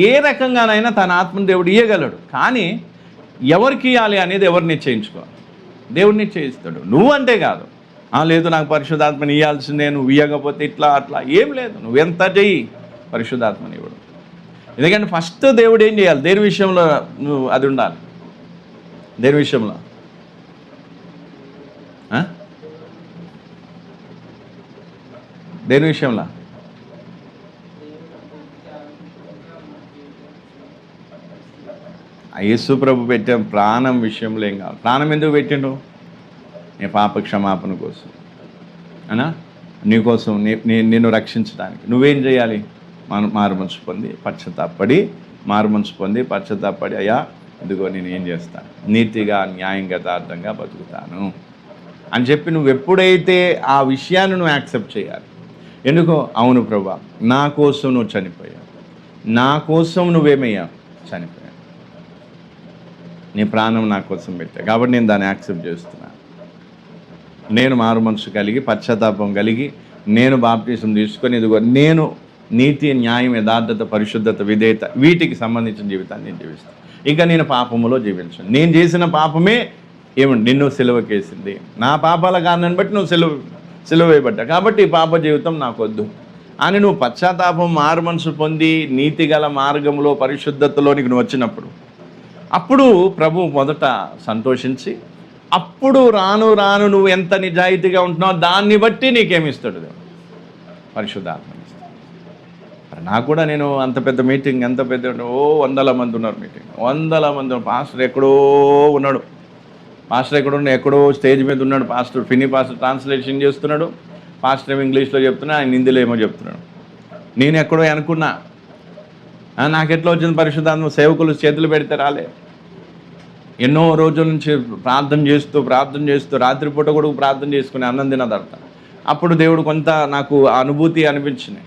ఏ రకంగానైనా తన ఆత్మను దేవుడు ఇవ్వగలడు, కానీ ఎవరికి ఇవ్వాలి అనేది ఎవరు నిశ్చయించుకోవాలి? దేవుడు నిశ్చయిస్తాడు. నువ్వంటే కాదు, లేదు నాకు పరిశుద్ధాత్మని ఇవ్వాల్సిందే, నువ్వు ఇవ్వకపోతే ఇట్లా అట్లా ఏం లేదు. నువ్వెంత చెయ్యి, పరిశుద్ధాత్మని ఇవ్వడు. ఎందుకంటే ఫస్ట్ దేవుడు ఏం చేయాలి? దేని విషయంలో నువ్వు అది ఉండాలి? దేని విషయంలో? దేని విషయంలో? యేసు ప్రభు పెట్టిన ప్రాణం విషయంలో ఏం కావాలి? ప్రాణం ఎందుకు పెట్టిండు? నీ పాప క్షమాపణ కోసం, అనా నీకోసం, నిన్ను రక్షించడానికి. నువ్వేం చేయాలి? మారుమనసు పొంది పశ్చాత్తాపడి అయ్యా ఇదిగో నేను ఏం చేస్తాను, నీతిగా న్యాయంగా యథార్థంగా బతుకుతాను అని చెప్పి నువ్వు ఎప్పుడైతే ఆ విషయాన్ని నువ్వు యాక్సెప్ట్ చేయాలి. ఎందుకో, అవును ప్రభా, నా కోసం నువ్వు చనిపోయావు, నా కోసం నువ్వేమయ్యావు? చనిపోయావు, నీ ప్రాణం నా కోసం పెట్టావు, కాబట్టి నేను దాన్ని యాక్సెప్ట్ చేస్తున్నాను. నేను మారు మనసు కలిగి పశ్చాత్తాపం కలిగి నేను బాప్టిజం తీసుకొని ఇదిగో నేను నీతి, న్యాయం, యథార్థత, పరిశుద్ధత, విధేయత వీటికి సంబంధించిన జీవితాన్ని నేను జీవిస్తాను. ఇంకా నేను పాపములో జీవించను. నేను చేసిన పాపమే నిన్ను సిలువకేసింది. నా పాపాల కారణాన్ని బట్టి నువ్వు సిలువ వేయబడ్డా, కాబట్టి ఈ పాప జీవితం నాకొద్దు అని నువ్వు పశ్చాత్తాపం, మారు మనసు పొంది నీతి గల మార్గంలో పరిశుద్ధతలోనికి నువ్వు వచ్చినప్పుడు అప్పుడు ప్రభు మొదట సంతోషించి అప్పుడు రాను రాను నువ్వు ఎంత నిజాయితీగా ఉంటున్నావు దాన్ని బట్టి నీకేమిస్తాడు? పరిశుద్ధాత్మ ఇస్తాడు. నాకు కూడా నేను అంత పెద్ద మీటింగ్, ఎంత పెద్ద 100 మంది ఉన్నారు మీటింగ్, 100 మంది. పాస్టర్ ఎక్కడో ఉన్నాడు, ఎక్కడో స్టేజ్ మీద ఉన్నాడు. ఫిని పాస్టర్ ట్రాన్స్లేషన్ చేస్తున్నాడు, పాస్టర్ ఏమో ఇంగ్లీష్లో చెప్తున్నా, ఆయన హిందీలో ఏమో చెప్తున్నాడు. నేను ఎక్కడో అనుకున్నా, నాకెట్లా వచ్చింది పరిశుద్ధాత్మ? సేవకులు చేతులు పెడితే రాలే. ఎన్నో రోజుల నుంచి ప్రార్థన చేస్తూ రాత్రిపూట కూడా ప్రార్థన చేసుకుని అన్నం తిన్న తర్వాత అప్పుడు దేవుడు కొంత నాకు అనుభూతి అనిపించింది.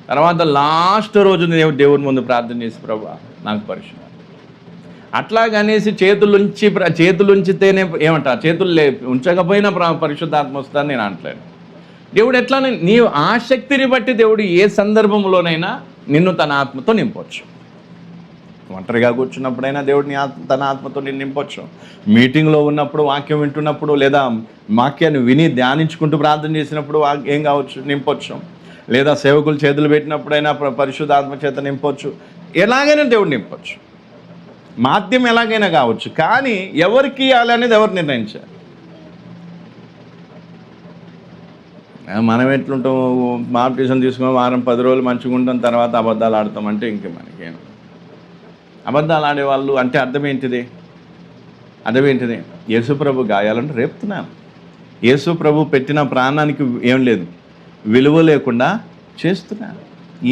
తర్వాత లాస్ట్ రోజు దేవుని ముందు ప్రార్థన చేసి, ప్రభువా నాకు పరిశుద్ధం అట్లాగనేసి చేతులుంచితేనే ఏమంటా, చేతులు ఉంచకపోయినా పరిశుద్ధాత్మ వస్తుందని నేను అంటలేను. దేవుడు ఎట్లా నీ ఆసక్తిని బట్టి దేవుడు ఏ సందర్భంలోనైనా నిన్ను తన ఆత్మతో నింపవచ్చు. ఒంటరిగా కూర్చున్నప్పుడైనా దేవుడిని తన ఆత్మతో నేను నింపొచ్చు. మీటింగ్లో ఉన్నప్పుడు, వాక్యం వింటున్నప్పుడు, లేదా వాక్యాన్ని విని ధ్యానించుకుంటూ ప్రార్థన చేసినప్పుడు ఏం కావచ్చు, నింపొచ్చు. లేదా సేవకులు చేతులు పెట్టినప్పుడైనా పరిశుద్ధాత్మ చేత నింపొచ్చు. ఎలాగైనా దేవుడు నింపొచ్చు. మాధ్యం ఎలాగైనా కావచ్చు. కానీ ఎవరికి ఇవ్వాలి అనేది ఎవరు నిర్ణయించారు? మనం ఎట్లుంటాం, బాప్టిజం తీసుకుని వారం 10 రోజులు మంచిగా ఉంటాం, తర్వాత అబద్ధాలు ఆడతామంటే ఇంక మనకేం. అబద్ధాలు ఆడేవాళ్ళు అంటే అర్థం ఏంటిది? యేసుప్రభు గాయాలను రేపుతున్నాను. యేసుప్రభు పెట్టిన ప్రాణానికి ఏం లేదు, విలువ లేకుండా చేస్తున్నాను.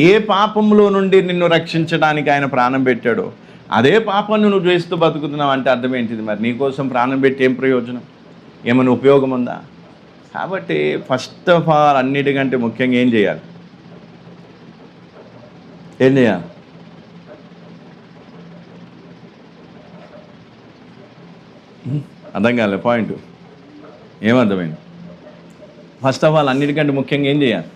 ఏ పాపంలో నుండి నిన్ను రక్షించడానికి ఆయన ప్రాణం పెట్టాడో అదే పాపాన్ని నువ్వు చేస్తూ బతుకుతున్నావు అంటే అర్థం ఏంటిది? మరి నీకోసం ప్రాణం పెట్టి ఏం ప్రయోజనం? ఏమైనా ఉపయోగం ఉందా? కాబట్టి ఫస్ట్ ఆఫ్ ఆల్ అన్నిటికంటే ముఖ్యంగా ఏం చేయాలి? అర్థం కాలే పాయింట్. ఏమర్థమైంది? ఫస్ట్ ఆఫ్ ఆల్ అన్నిటికంటే ముఖ్యంగా ఏం చేయాలి?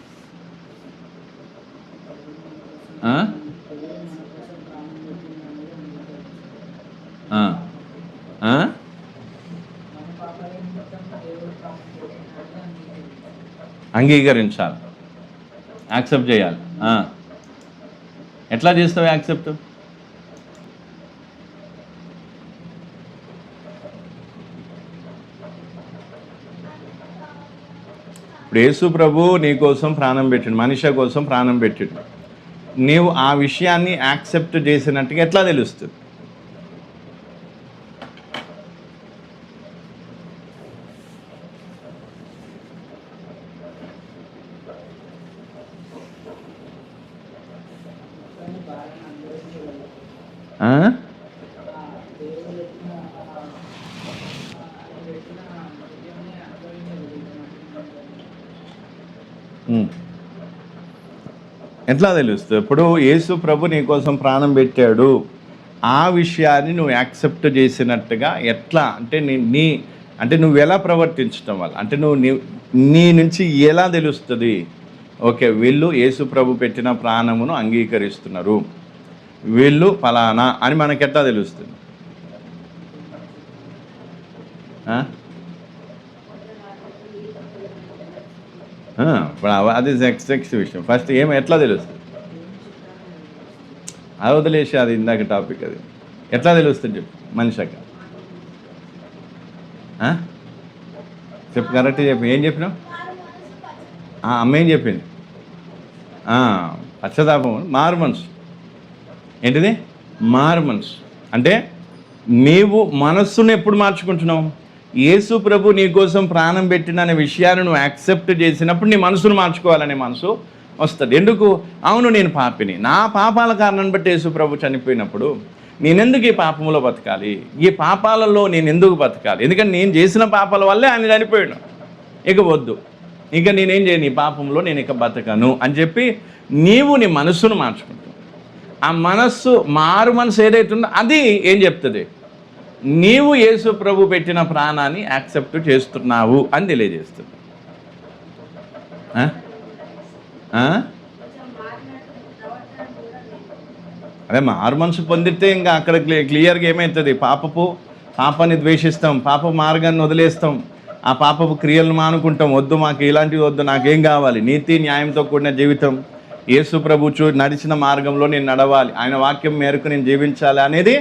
అంగీకరించాలి, యాక్సెప్ట్ చేయాలి. ఎట్లా చేస్తావు యాక్సెప్ట్? ఇప్పుడు యేసు ప్రభు నీ కోసం ప్రాణం పెట్టిండు, మనిషి కోసం ప్రాణం పెట్టిండు. నీవు ఆ విషయాన్ని యాక్సెప్ట్ చేసినట్టుగా ఎట్లా తెలుస్తుంది? ఎట్లా తెలుస్తుంది? ఇప్పుడు యేసు ప్రభు నీ కోసం ప్రాణం పెట్టాడు, ఆ విషయాన్ని నువ్వు యాక్సెప్ట్ చేసినట్టుగా ఎట్లా అంటే అంటే నువ్వు ఎలా ప్రవర్తించడం వల్ల, అంటే నీ నుంచి ఎలా తెలుస్తుంది? ఓకే, వీళ్ళు యేసు ప్రభు పెట్టిన ప్రాణమును అంగీకరిస్తున్నారు, వీళ్ళు ఫలానా అని మనకి ఎట్లా తెలుస్తుంది? అది నెక్స్ట్ విషయం. ఫస్ట్ ఎట్లా తెలుస్తుంది? అది వదిలేసి, అది ఇందాక టాపిక్. అది ఎట్లా తెలుస్తుంది చెప్పు మనిషిక? చెప్పు, కరెక్ట్ చెప్పు. ఏం చెప్పినావు? అమ్మ ఏం చెప్పింది? పశ్చాత్తాపం, మారు మనసు. ఏంటిది మారు మనసు? అంటే నీవు మనస్సును ఎప్పుడు మార్చుకుంటున్నావు? యేసు ప్రభు నీ కోసం ప్రాణం పెట్టిన అనే విషయాన్ని నువ్వు యాక్సెప్ట్ చేసినప్పుడు నీ మనసును మార్చుకోవాలనే మనసు వస్తుంది. ఎందుకు? అవును, నేను పాపిని, నా పాపాల కారణాన్ని బట్టి యేసు ప్రభు చనిపోయినప్పుడు నేనెందుకు ఈ పాపంలో బతకాలి? ఈ పాపాలలో నేను ఎందుకు బతకాలి? ఎందుకంటే నేను చేసిన పాపాల వల్లే ఆయన చనిపోయాడు. ఇక వద్దు, ఇక నేనేం చేయను, ఈ పాపంలో నేను ఇక బతకను అని చెప్పి నీవు నీ మనస్సును మార్చుకుంటావు. ఆ మనస్సు, మారు మనసు ఏదైతే ఉందో అది ఏం చెప్తుంది? నీవు యేసు ప్రభు పెట్టిన ప్రాణాన్ని యాక్సెప్ట్ చేస్తున్నావు అని తెలియజేస్తుంది. అదే మారు మనసు పొందితే ఇంకా అక్కడ క్లియర్గా ఏమవుతుంది? పాపాన్ని ద్వేషిస్తాం, పాప మార్గాన్ని వదిలేస్తాం, ఆ పాపపు క్రియలను మానుకుంటాం. వద్దు, మాకు ఇలాంటివి వద్దు, నాకేం కావాలి? నీతి న్యాయంతో కూడిన జీవితం, యేసు ప్రభు నడిచిన మార్గంలో నేను నడవాలి, ఆయన వాక్యం మేరకు నేను జీవించాలి అనేది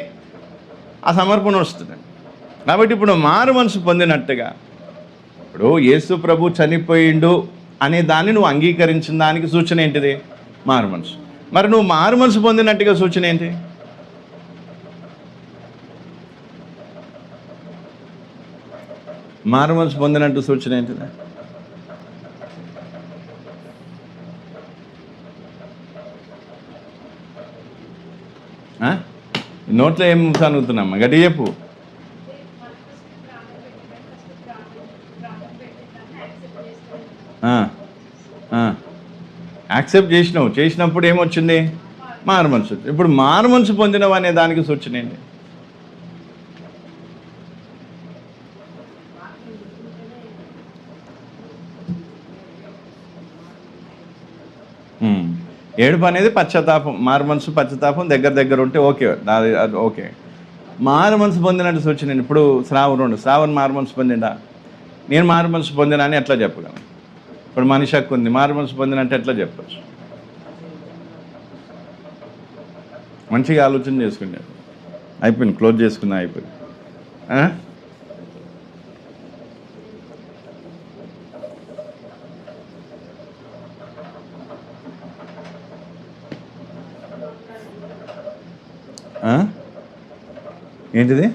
ఆ సమర్పణ వస్తుంది. కాబట్టి ఇప్పుడు మారు మనసు పొందినట్టుగా, ఇప్పుడు యేసు ప్రభు చనిపోయిండు అనే దాన్ని నువ్వు అంగీకరించిన దానికి సూచన ఏంటిది? మారు మనసు. మరి నువ్వు మారు మనసు పొందినట్టుగా సూచన ఏంటి? మారు మనసు పొందినట్టు సూచన ఏంటిది? నోట్లో ఏం చదువుతున్నామ్మా? గట్టి చెప్పు. యాక్సెప్ట్ చేసినప్పుడు ఏమొచ్చింది? మారు మనసు. ఇప్పుడు మారు మనసు పొందినవు అనే దానికి సూచన ఏంటి? ఏడుపు అనేది పశ్చాత్తాపం, మారు మనసు పశ్చాత్తాపం దగ్గర దగ్గర ఉంటే ఓకే, అది ఓకే. మారు మనసు పొందినట్టు సూచన. ఇప్పుడు శ్రావణ్ మారు మనసు పొందిండా? నేను మారు మనసు పొందినా అని ఎట్లా చెప్పగలను? ఇప్పుడు మనిషి హక్కు ఉంది, మారు మనసు పొందినట్టు ఎట్లా చెప్పచ్చు? మంచిగా ఆలోచన చేసుకున్నాడు, అయిపోయింది, క్లోజ్ చేసుకున్నా, అయిపోయింది. ఏంటిది?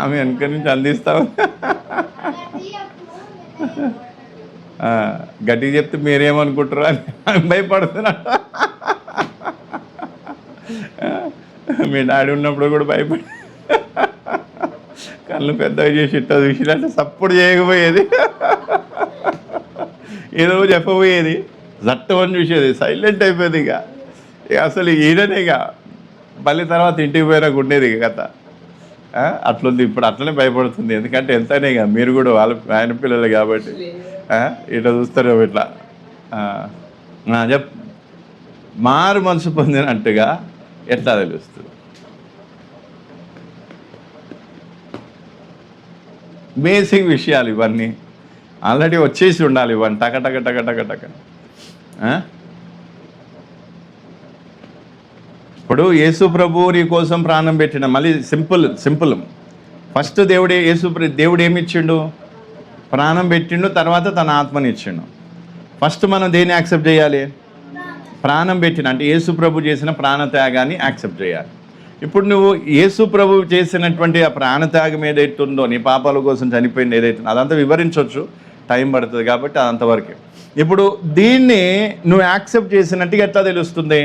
ఆమె వెనక నుంచి అందిస్తావు. గట్టిగా చెప్తే మీరేమనుకుంటారు అని భయపడుతున్నట్ట. మీ డాడీ ఉన్నప్పుడు కూడా భయపడి కళ్ళు పెద్దగా చేసి ఇట్లా చూసినట్టు సప్పుడు చేయకపోయేది, ఏదో చెప్పబోయేది, జట్టమని చూసేది, సైలెంట్ అయిపోయేది. ఇక అసలు ఈయననే ఇక మళ్ళీ తర్వాత ఇంటికి పోయినాక ఉండేది ఇక కథ. అట్లుంది. ఇప్పుడు అట్లనే భయపడుతుంది, ఎందుకంటే ఎంతనే ఇక మీరు కూడా ఆయన పిల్లలు కాబట్టి ఇట్లా చూస్తారు ఇట్లా. మారు మనసు పొందినట్టుగా ఎట్లా తెలుస్తుంది? బేసిక్ విషయాలు ఇవన్నీ ఆల్రెడీ వచ్చేసి ఉండాలి, ఇవన్నీ టక టక టక టక టక. ఇప్పుడు యేసు ప్రభు నీ కోసం ప్రాణం పెట్టిన, మళ్ళీ సింపుల్ ఫస్ట్ దేవుడు ఏమి ఇచ్చిండు? ప్రాణం పెట్టిండు, తర్వాత తన ఆత్మని ఇచ్చిండు. ఫస్ట్ మనం దేన్ని యాక్సెప్ట్ చేయాలి? ప్రాణం పెట్టిన, అంటే యేసు ప్రభు చేసిన ప్రాణత్యాగాన్ని యాక్సెప్ట్ చేయాలి. ఇప్పుడు నువ్వు యేసు ప్రభు చేసినటువంటి ఆ ప్రాణత్యాగం ఏదైతుందో, నీ పాపాల కోసం చనిపోయింది ఏదైతుందో, అదంతా వివరించవచ్చు, టైం పడుతుంది కాబట్టి అదంతవరకే. ఇప్పుడు దీన్ని నువ్వు యాక్సెప్ట్ చేసినట్టుగా ఎట్లా తెలుస్తుంది?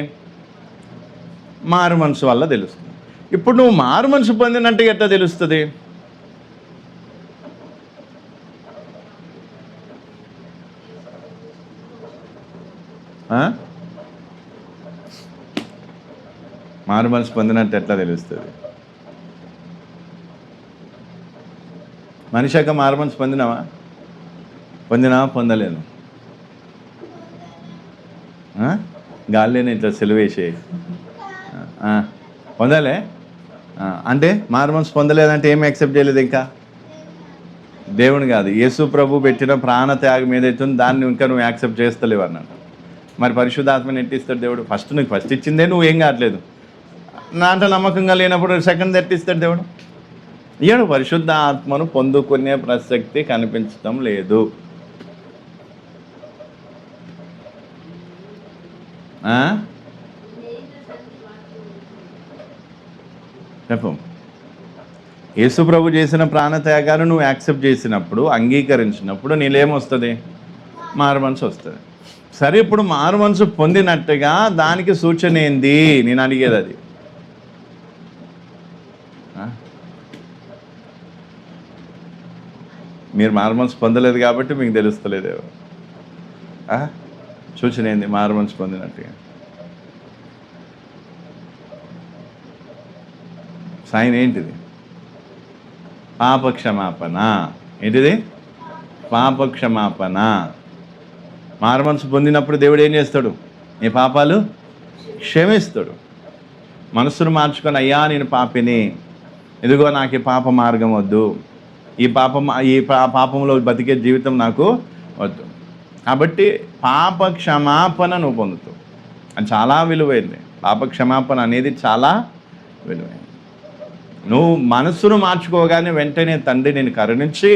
మారు మనసు వల్ల తెలుస్తుంది. ఇప్పుడు నువ్వు మారు మనసు పొందినట్టుగా ఎట్లా తెలుస్తుంది? మారు మనసు పొందినట్టు ఎట్లా తెలుస్తుంది? మనిషి యొక్క మారు మనసు పొందినావా? పొందలేదు. గాలిని ఇట్లా సెలవేసే పొందాలే అంటే మారు మనసు పొందలేదంటే ఏమి యాక్సెప్ట్ చేయలేదు? ఇంకా దేవుని కాదు, యేసు ప్రభు పెట్టిన ప్రాణత్యాగం ఏదైతుందో దాన్ని ఇంకా నువ్వు యాక్సెప్ట్ చేస్తలేవు అన్నాడు. మరి పరిశుద్ధాత్మని ఎట్టిస్తాడు దేవుడు? నీకు ఫస్ట్ ఇచ్చిందే నువ్వేం కావట్లేదు, నాంట నమ్మకంగా లేనప్పుడు సెకండ్ ఎట్టిస్తాడు దేవుడు? ఇయ్యడు. పరిశుద్ధ ఆత్మను పొందుకునే ప్రసక్తి కనిపించడం లేదు. చెప్పు. యేసు ప్రభు చేసిన ప్రాణత్యాగాన్ని నువ్వు యాక్సెప్ట్ చేసినప్పుడు, అంగీకరించినప్పుడు నీళ్ళేమొస్తుంది? మారు మనసు వస్తుంది. సరే, ఇప్పుడు మారు మనసు పొందినట్టుగా దానికి సూచన ఏంది? నేను అడిగేది అది. మీరు మారు మనసు పొందలేదు కాబట్టి మీకు తెలుస్తలేదేవో. సూచన ఏంది మారు మనసు పొందినట్టుగా? సైన్ ఏంటిది? పాపక్షమాపణ. ఏంటిది? పాపక్షమాపణ. మారు మనసు పొందినప్పుడు దేవుడు ఏం చేస్తాడు? నీ పాపాలు క్షమిస్తాడు. మనసును మార్చుకొని, అయ్యా నేను పాపిని, ఇదిగో నాకు ఈ పాప మార్గం వద్దు, ఈ పాపంలో బతికే జీవితం నాకు వద్దు. కాబట్టి పాప క్షమాపణ నువ్వు పొందుతావు. అది చాలా విలువైంది. పాప క్షమాపణ అనేది చాలా విలువైంది. నువ్వు మనస్సును మార్చుకోగానే వెంటనే తండ్రి నేను కరుణించి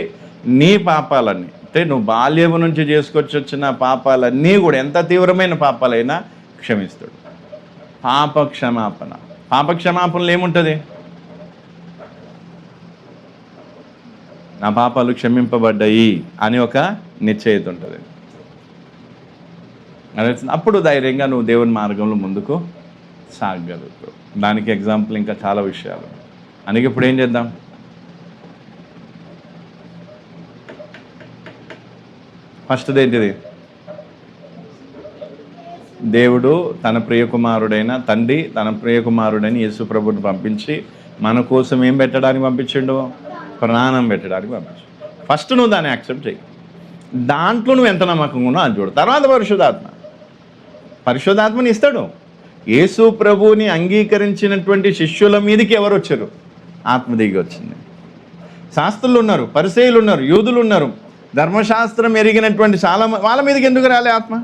నీ పాపాలన్నీ, అంటే నువ్వు బాల్యము నుంచి చేసుకొచ్చి వచ్చిన పాపాలన్నీ కూడా ఎంత తీవ్రమైన పాపాలైనా క్షమిస్తాడు. పాప క్షమాపణ. పాప క్షమాపణలో ఏముంటుంది? నా పాపాలు క్షమింపబడ్డాయి అని ఒక నిశ్చయిత ఉంటుంది. అప్పుడు ధైర్యంగా నువ్వు దేవుని మార్గంలో ముందుకు సాగగలుగుతావు. దానికి ఎగ్జాంపుల్ ఇంకా చాలా విషయాలు. అందుకే ఇప్పుడు ఏం చేద్దాం? ఫస్ట్ది ఏంటిది? దేవుడు తన ప్రియకుమారుడైన తండ్రి తన ప్రియకుమారుడైన యేసు ప్రభుని పంపించి మన కోసం ఏం పెట్టడానికి పంపించిండు? ప్రాణం పెట్టడానికి పంపించు. ఫస్ట్ నువ్వు దాన్ని యాక్సెప్ట్ చేయి. దాంట్లో నువ్వు ఎంత నమ్మకంగా ఉన్నావు అది చూడు. తర్వాత పరిశుద్ధాత్మని ఇస్తాడు. యేసు ప్రభువుని అంగీకరించినటువంటి శిష్యుల మీదకి ఎవరు వచ్చారు? ఆత్మ దిగి వచ్చింది. శాస్త్రులు ఉన్నారు, పరిసయ్యులు ఉన్నారు, యూదులు ఉన్నారు, ధర్మశాస్త్రం ఎరిగినటువంటి చాలా వాళ్ళ మీదకి ఎందుకు రాలే ఆత్మ?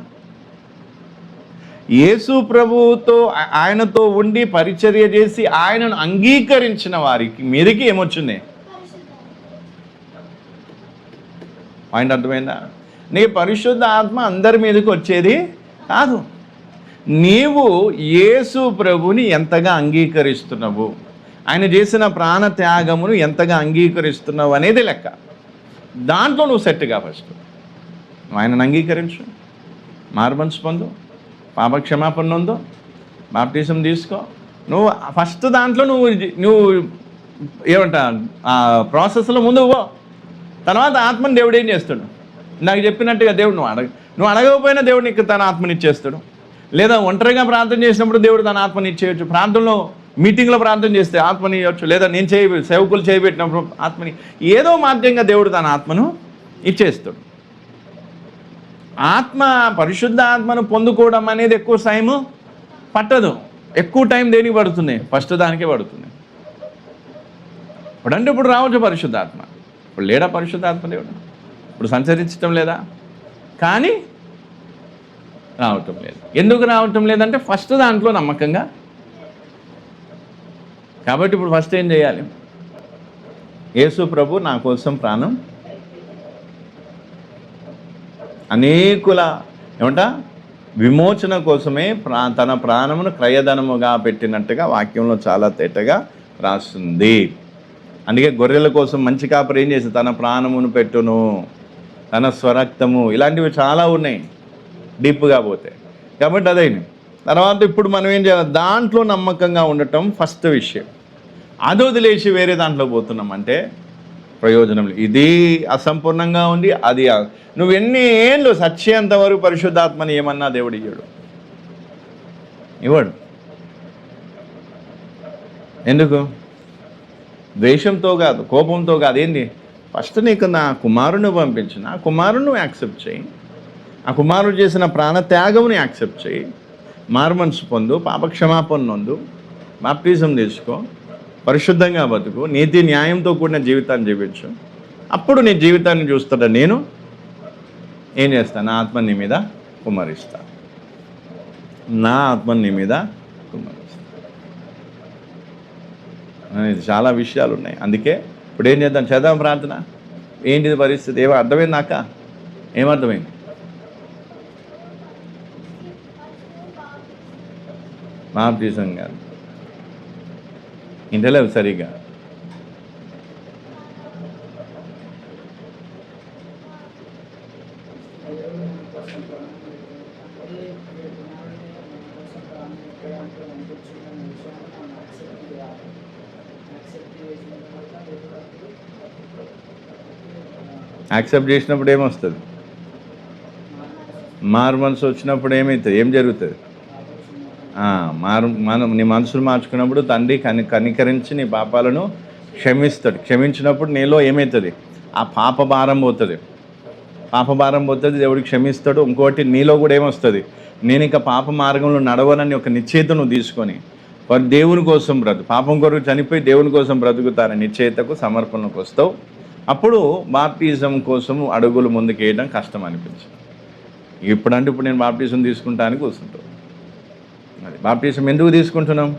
యేసు ప్రభువుతో ఆయనతో ఉండి పరిచర్య చేసి ఆయనను అంగీకరించిన వారికి మీదకి ఏమొచ్చింది? పాయింట్ అర్థమైందా? నీ పరిశుద్ధ ఆత్మ అందరి మీదకి వచ్చేది కాదు. నీవు యేసు ప్రభుని ఎంతగా అంగీకరిస్తున్నావు, ఆయన చేసిన ప్రాణ త్యాగమును ఎంతగా అంగీకరిస్తున్నావు అనేది లెక్క. దాంట్లో నువ్వు సెట్గా ఫస్ట్ ఆయనను అంగీకరించు, మారుమనసు పొందు, పాపక్షమాపణ ఉందో, బాప్టిజం తీసుకో. నువ్వు ఫస్ట్ దాంట్లో నువ్వు ఏమంటా ఆ ప్రాసెస్లో ముందుకు పో. తర్వాత ఆత్మని దేవుడు ఏం చేస్తాడు? నాకు చెప్పినట్టుగా దేవుడు నువ్వు అడగకపోయినా దేవుడు నీకు తన ఆత్మని ఇచ్చేస్తాడు. లేదా ఒంటరిగా ప్రార్థన చేసినప్పుడు దేవుడు తన ఆత్మని ఇచ్చేయచ్చు. ప్రార్థనలో మీటింగ్లో ప్రార్థన చేస్తే ఆత్మని ఇవ్వచ్చు. లేదా నేను సేవకులు చేయబెట్టినప్పుడు ఆత్మని ఏదో మాధ్యంగా దేవుడు తన ఆత్మను ఇచ్చేస్తాడు. ఆత్మ పరిశుద్ధ ఆత్మను పొందుకోవడం అనేది ఎక్కువ టైం పట్టదు. ఎక్కువ టైం దేనికి పడుతుంది? ఫస్ట్ దానికే పడుతుంది. ఇప్పుడంటే ఇప్పుడు రావచ్చు పరిశుద్ధాత్మ. ఇప్పుడు లేడా పరిశుద్ధాత్మ దేవుడు? ఇప్పుడు సంచరించటం లేదా? కానీ రావటం లేదు. ఎందుకు రావటం లేదంటే ఫస్ట్ దాంట్లో నమ్మకంగా. కాబట్టి ఇప్పుడు ఫస్ట్ ఏం చేయాలి? యేసు ప్రభు నా కోసం ప్రాణం అనేకుల విమోచన కోసమే తన ప్రాణమును క్రయధనముగా పెట్టినట్టుగా వాక్యంలో చాలా తేటగా రాస్తుంది. అందుకే గొర్రెల కోసం మంచి కాపరి ఏం చేసి తన ప్రాణమును పెట్టును, తన స్వరక్తము, ఇలాంటివి చాలా ఉన్నాయి డీప్గా పోతే. కాబట్టి అదైంది. తర్వాత ఇప్పుడు మనం ఏం చేయాలి? దాంట్లో నమ్మకంగా ఉండటం ఫస్ట్ విషయం. అది వదిలేసి వేరే దాంట్లో పోతున్నామంటే ప్రయోజనం లేదు. ఇది అసంపూర్ణంగా ఉంది. అది నువ్వు ఎన్ని ఏళ్ళు సచ్చేంత వరకు పరిశుద్ధాత్మని ఏమన్నా దేవుడు ఇవ్వడు. ఎందుకు? ద్వేషంతో కాదు, కోపంతో కాదు. ఏంటి? ఫస్ట్ నీకు నా కుమారుని పంపించిన ఆ కుమారుని యాక్సెప్ట్ చేయి, ఆ కుమారుడు చేసిన ప్రాణత్యాగముని యాక్సెప్ట్ చేయి, మారుమనసు పొందు, పాపక్షమాపణ నొందు, బాప్టిజం తీసుకో, పరిశుద్ధంగా బతుకు, నీతి న్యాయంతో కూడిన జీవితాన్ని జీవించు. అప్పుడు నీ జీవితాన్ని చూస్తాడా నేను ఏం చేస్తాను? నా ఆత్మ నీ మీద కుమ్మరిస్తా, నా ఆత్మ నీ మీద కుమ్మరిస్తా. ఇది చాలా విషయాలు ఉన్నాయి. అందుకే ఇప్పుడు ఏం చేద్దాం? చేద్దాం ప్రార్థన. ఏంటిది పరిస్థితి? ఏమో అర్థమైంది నాక? ఏమర్థమైంది? బాప్టిజం కాదు, ఇంటలేవు సరిగా. యాక్సెప్ట్ చేసినప్పుడు ఏమొస్తుంది? మారు మనసు వచ్చినప్పుడు ఏమవుతుంది? ఏం జరుగుతుంది? నీ మనసును మార్చుకున్నప్పుడు తండ్రి కనికరించి నీ పాపాలను క్షమిస్తాడు. క్షమించినప్పుడు నీలో ఏమవుతుంది? ఆ పాప భారం పోతుంది. దేవుడికి క్షమిస్తాడు. ఇంకోటి నీలో కూడా ఏమొస్తుంది? నేను ఇక పాప మార్గంలో నడవనని ఒక నిశ్చయిత నువ్వు తీసుకొని దేవుని కోసం పాపం కొరకు చనిపోయి దేవుని కోసం బ్రతుకుతారని నిశ్చయితకు సమర్పణకు వస్తావు. అప్పుడు బాప్టిజం కోసం అడుగులు ముందుకేయడం కష్టం అనిపించింది. ఇప్పుడు నేను బాప్టిజం తీసుకుంటానికి కూర్చుంటావు. అది బాప్టిజం ఎందుకు తీసుకుంటున్నాం?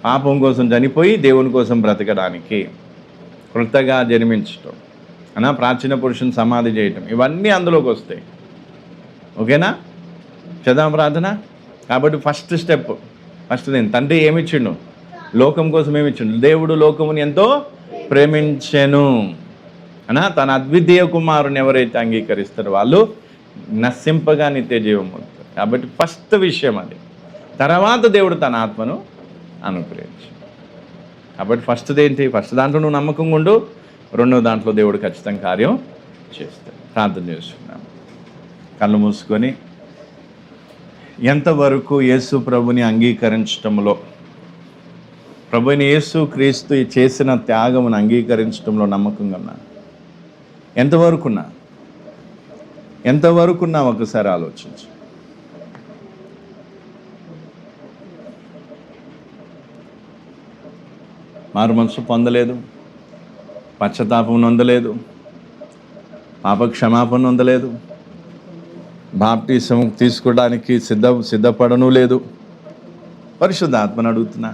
పాపం కోసం చనిపోయి దేవుని కోసం బ్రతకడానికి, కృతగా జన్మించటం, ప్రాచీన పురుషుని సమాధి చేయటం, ఇవన్నీ అందులోకి వస్తాయి. ఓకేనా? చదాం ప్రార్థన. కాబట్టి ఫస్ట్ స్టెప్, ఫస్ట్ తండ్రి ఏమిచ్చిండు? లోకం కోసం ఏమిచ్చిండు? దేవుడు లోకముని ఎంతో ప్రేమించెను తన అద్వితీయ కుమారుని ఎవరైతే అంగీకరిస్తారో వాళ్ళు నశింపగా నిత్య జీవం పొందుతారు. కాబట్టి ఫస్ట్ విషయం అది. తర్వాత దేవుడు తన ఆత్మను అనుగ్రహించు. కాబట్టి ఫస్ట్ది ఏంటి? ఫస్ట్ దాంట్లో నువ్వు నమ్మకంగా ఉండు, రెండో దాంట్లో దేవుడు ఖచ్చితంగా కార్యం చేస్తాడు. ప్రార్థన చేస్తున్నాం. కళ్ళు మూసుకొని ఎంతవరకు యేసు ప్రభుని అంగీకరించడంలో, ప్రభుని యేసు క్రీస్తు చేసిన త్యాగమును అంగీకరించడంలో నమ్మకంగా ఉన్నా? ఎంతవరకు ఉన్నా? ఎంతవరకు ఉన్నావు ఒకసారి ఆలోచించు. మారు మనసు పొందలేదు, పశ్చాత్తాపం నొందలేదు, పాప క్షమాపణ నొందలేదు, బాప్టిసం తీసుకోవడానికి సిద్ధపడను లేదు. పరిశుద్ధాత్మను అడుగుతున్నా.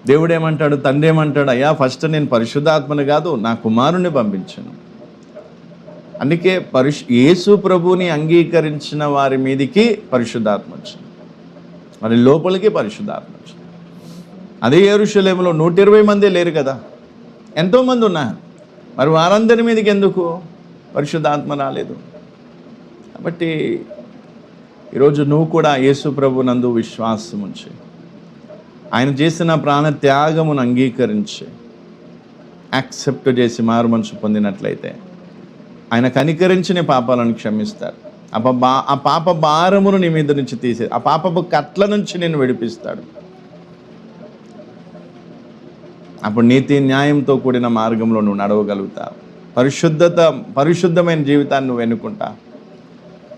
దేవుడు ఏమంటాడు, తండ్రి ఏమంటాడు, అయ్యా ఫస్ట్ నేను పరిశుద్ధాత్మను కాదు నా కుమారుణ్ణి పంపించాను. అందుకే యేసు ప్రభువుని అంగీకరించిన వారి మీదికి పరిశుద్ధాత్మ వచ్చింది, మరి లోపలికి పరిశుద్ధాత్మ వచ్చింది. అదే యెరూషలేములో 120 మంది లేరు కదా, ఎంతోమంది ఉన్నారు, మరి వారందరి మీదకి ఎందుకు పరిశుద్ధాత్మ రాలేదు? కాబట్టి ఈరోజు నువ్వు కూడా యేసు ప్రభు నందు విశ్వాసం ఉంచి ఆయన చేసిన ప్రాణ త్యాగమును అంగీకరించి యాక్సెప్ట్ చేసి మారు మనసు పొందినట్లయితే ఆయన కనికరించిన పాపాలను క్షమిస్తాడు. ఆ పాప భారమును నీ మీద నుంచి తీసే, ఆ పాపపు కట్ల నుంచి నేను విడిపిస్తాడు. అప్పుడు నీతి న్యాయంతో కూడిన మార్గంలో నువ్వు నడవగలుగుతావు. పరిశుద్ధమైన జీవితాన్ని నువ్వు ఎన్నుకుంటా.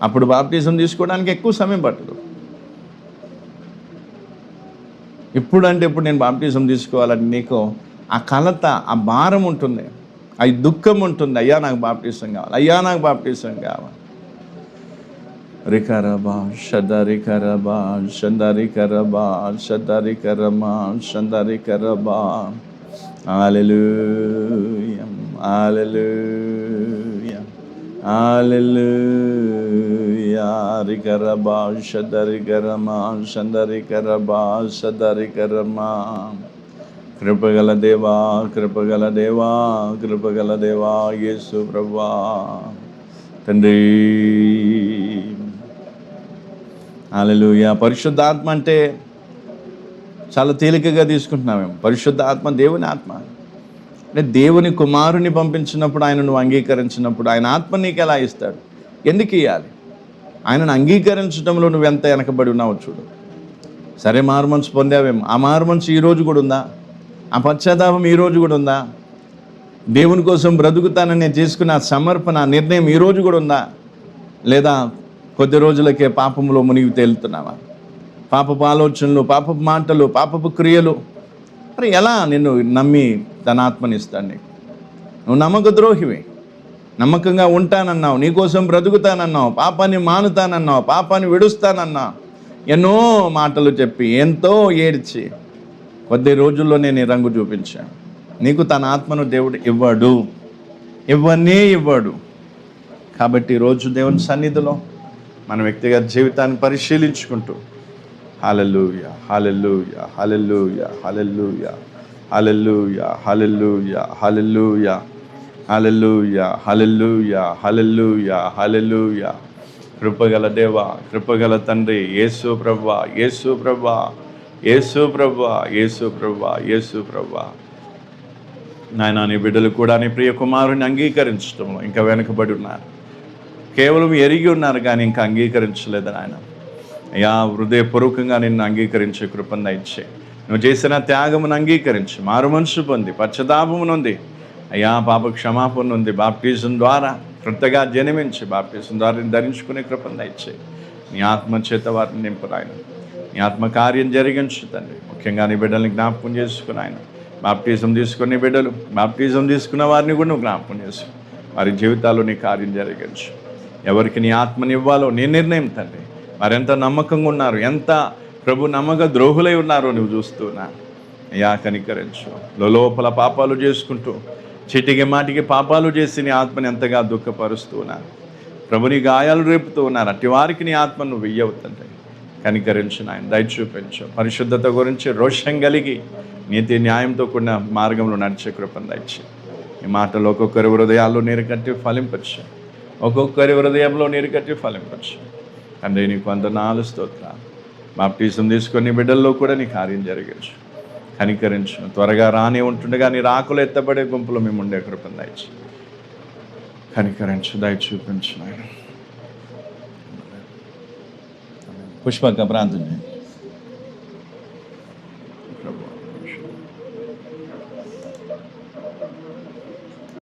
అప్పుడు బాప్టిజం తీసుకోవడానికి ఎక్కువ సమయం పట్టదు. ఇప్పుడు నేను బాప్టిజం తీసుకోవాలని నీకు ఆ కలత, ఆ భారం ఉంటుంది, ఆ దుఃఖం ఉంటుంది. అయ్యా నాకు బాప్టిజం కావాలి, అయ్యా నాకు బాప్టిజం కావాలి. రికరబా షదరికరబా షదరికరబా షదరికరమా షదరికరబా. హల్లెలూయా హల్లెలూయా హల్లెలూయా. రికరబా షదరికరమా షదరికరబా షదరికరమా. కృపగల దేవా కృపగల దేవా కృపగల దేవా యేసు ప్రభువా తండ్రి. హల్లెలూయా. పరిశుద్ధాత్మ అంటే చాలా తేలికగా తీసుకుంటున్నామేమో. పరిశుద్ధాత్మ దేవుని ఆత్మ. అంటే దేవుని కుమారుని పంపించినప్పుడు, ఆయన నువ్వు అంగీకరించినప్పుడు ఆయన ఆత్మ నీకు ఎలా ఇస్తాడు? ఎందుకు ఇవ్వాలి? ఆయనను అంగీకరించడంలో నువ్వు ఎంత వెనకబడి ఉన్నావు చూడు. సరే మారు మనసు పొందావేమో, ఆ మారు మనసు ఈరోజు కూడా ఉందా? ఆ పశ్చాత్తాపం ఈరోజు కూడా ఉందా? దేవుని కోసం బ్రతుకుతానని చేసుకున్న సమర్పణ నిర్ణయం ఈరోజు కూడా ఉందా? లేదా కొద్ది రోజులకే పాపంలో మునిగి తేలుతున్నావా? పాపపు ఆలోచనలు, పాపపు మాటలు, పాపపు క్రియలు. మరి ఎలా నిన్ను నమ్మి తన ఆత్మనిస్తాడు నీకు? నువ్వు నమ్మక ద్రోహివి. నమ్మకంగా ఉంటానన్నావు, నీకోసం బ్రతుకుతానన్నావు, పాపాన్ని మానుతానన్నావు, పాపాన్ని విడుస్తానన్నావు, ఎన్నో మాటలు చెప్పి ఎంతో ఏడ్చి కొద్ది రోజుల్లోనే నీ రంగు చూపించాను. నీకు తన ఆత్మను దేవుడు ఇవ్వడు, ఇవ్వడు. కాబట్టి ఈరోజు దేవుని సన్నిధిలో మన వ్యక్తిగత జీవితాన్ని పరిశీలించుకుంటూ హల్లెలూయా హల్లెలూయా హల్లెలూయా హల్లెలూయా హల్లెలూయా హల్లెలూయా హల్లెలూయా హల్లెలూయా హల్లెలూయా హల్లెలూయా హల్లెలూయా. కృపగల దేవా కృపగల తండ్రి యేసు ప్రభువా యేసు ప్రభువా యేసు ప్రభువా యేసు ప్రభువా యేసు ప్రభువా. నాయన నీ బిడ్డలు కూడా నీ ప్రియ కుమారుని అంగీకరించడంలో ఇంకా వెనుకబడి ఉన్నారు. కేవలం ఎరిగి ఉన్నారు కానీ ఇంకా అంగీకరించలేదు నాయన. అయ్యా హృదయపూర్వకంగా నిన్ను అంగీకరించే కృపను దయచే. నువ్వు చేసిన త్యాగమును అంగీకరించి మారు మనసు పొంది పశ్చాత్తాపమునుంది అయ్యా పాప క్షమాపణ ఉంది. బాప్టిజం ద్వారా కృతగా జన్మించి బాప్టిజం ద్వారా ధరించుకునే కృపను దయచే. నీ ఆత్మ చేత వారిని నింపు నాయన. నీ ఆత్మ కార్యం జరిగించు తండ్రి. ముఖ్యంగా నీ బిడ్డల్ని జ్ఞాపకం చేసుకుని ఆయన బాప్టిజం తీసుకునే బిడ్డలు, బాప్టిజం తీసుకున్న వారిని కూడా నువ్వు జ్ఞాపకం చేసుకు వారి జీవితాల్లో నీ కార్యం జరిగించు. ఎవరికి నీ ఆత్మని ఇవ్వాలో నీ నిర్ణయం తండ్రి. వారెంత నమ్మకంగా ఉన్నారు, ఎంత ప్రభు నమ్మక ద్రోహులై ఉన్నారో నువ్వు చూస్తున్నా. అయ్యా కనికరించు. లోపల పాపాలు చేసుకుంటూ చీటికి మాటికి పాపాలు చేసి నీ ఆత్మని ఎంతగా దుఃఖపరుస్తూ ఉన్నారు. ప్రభుని గాయాలు రేపుతూ ఉన్నారు. అట్టి వారికి నీ ఆత్మ నువ్వు వెయ్యవుతుంటే కనికరించు నాయన. దయ చూపించు. పరిశుద్ధత గురించి రోషం కలిగి నీతి న్యాయంతో కూడిన మార్గంలో నడిచే కృపను దయచి ఈ మాటలు ఒక్కొక్కరి హృదయాల్లో నీరు కట్టి ఫలింపచ్చు. ఒక్కొక్కరి హృదయంలో నీరు కట్టి ఫలింపచ్చు. తండ్రి నీకు వందనాలు స్తోత్రాలు. బాప్టిజం తీసుకొని బిడ్డల్లో కూడా నీ కార్యం జరిగించు. కనికరించు. త్వరగా రాని ఉంటుండగా నీ రాకులు ఎత్తబడే గుంపులో మేము ఉండే కృపను దయచి కనికరించు. దయ చూపించు. పుష్పక ప్రార్థన.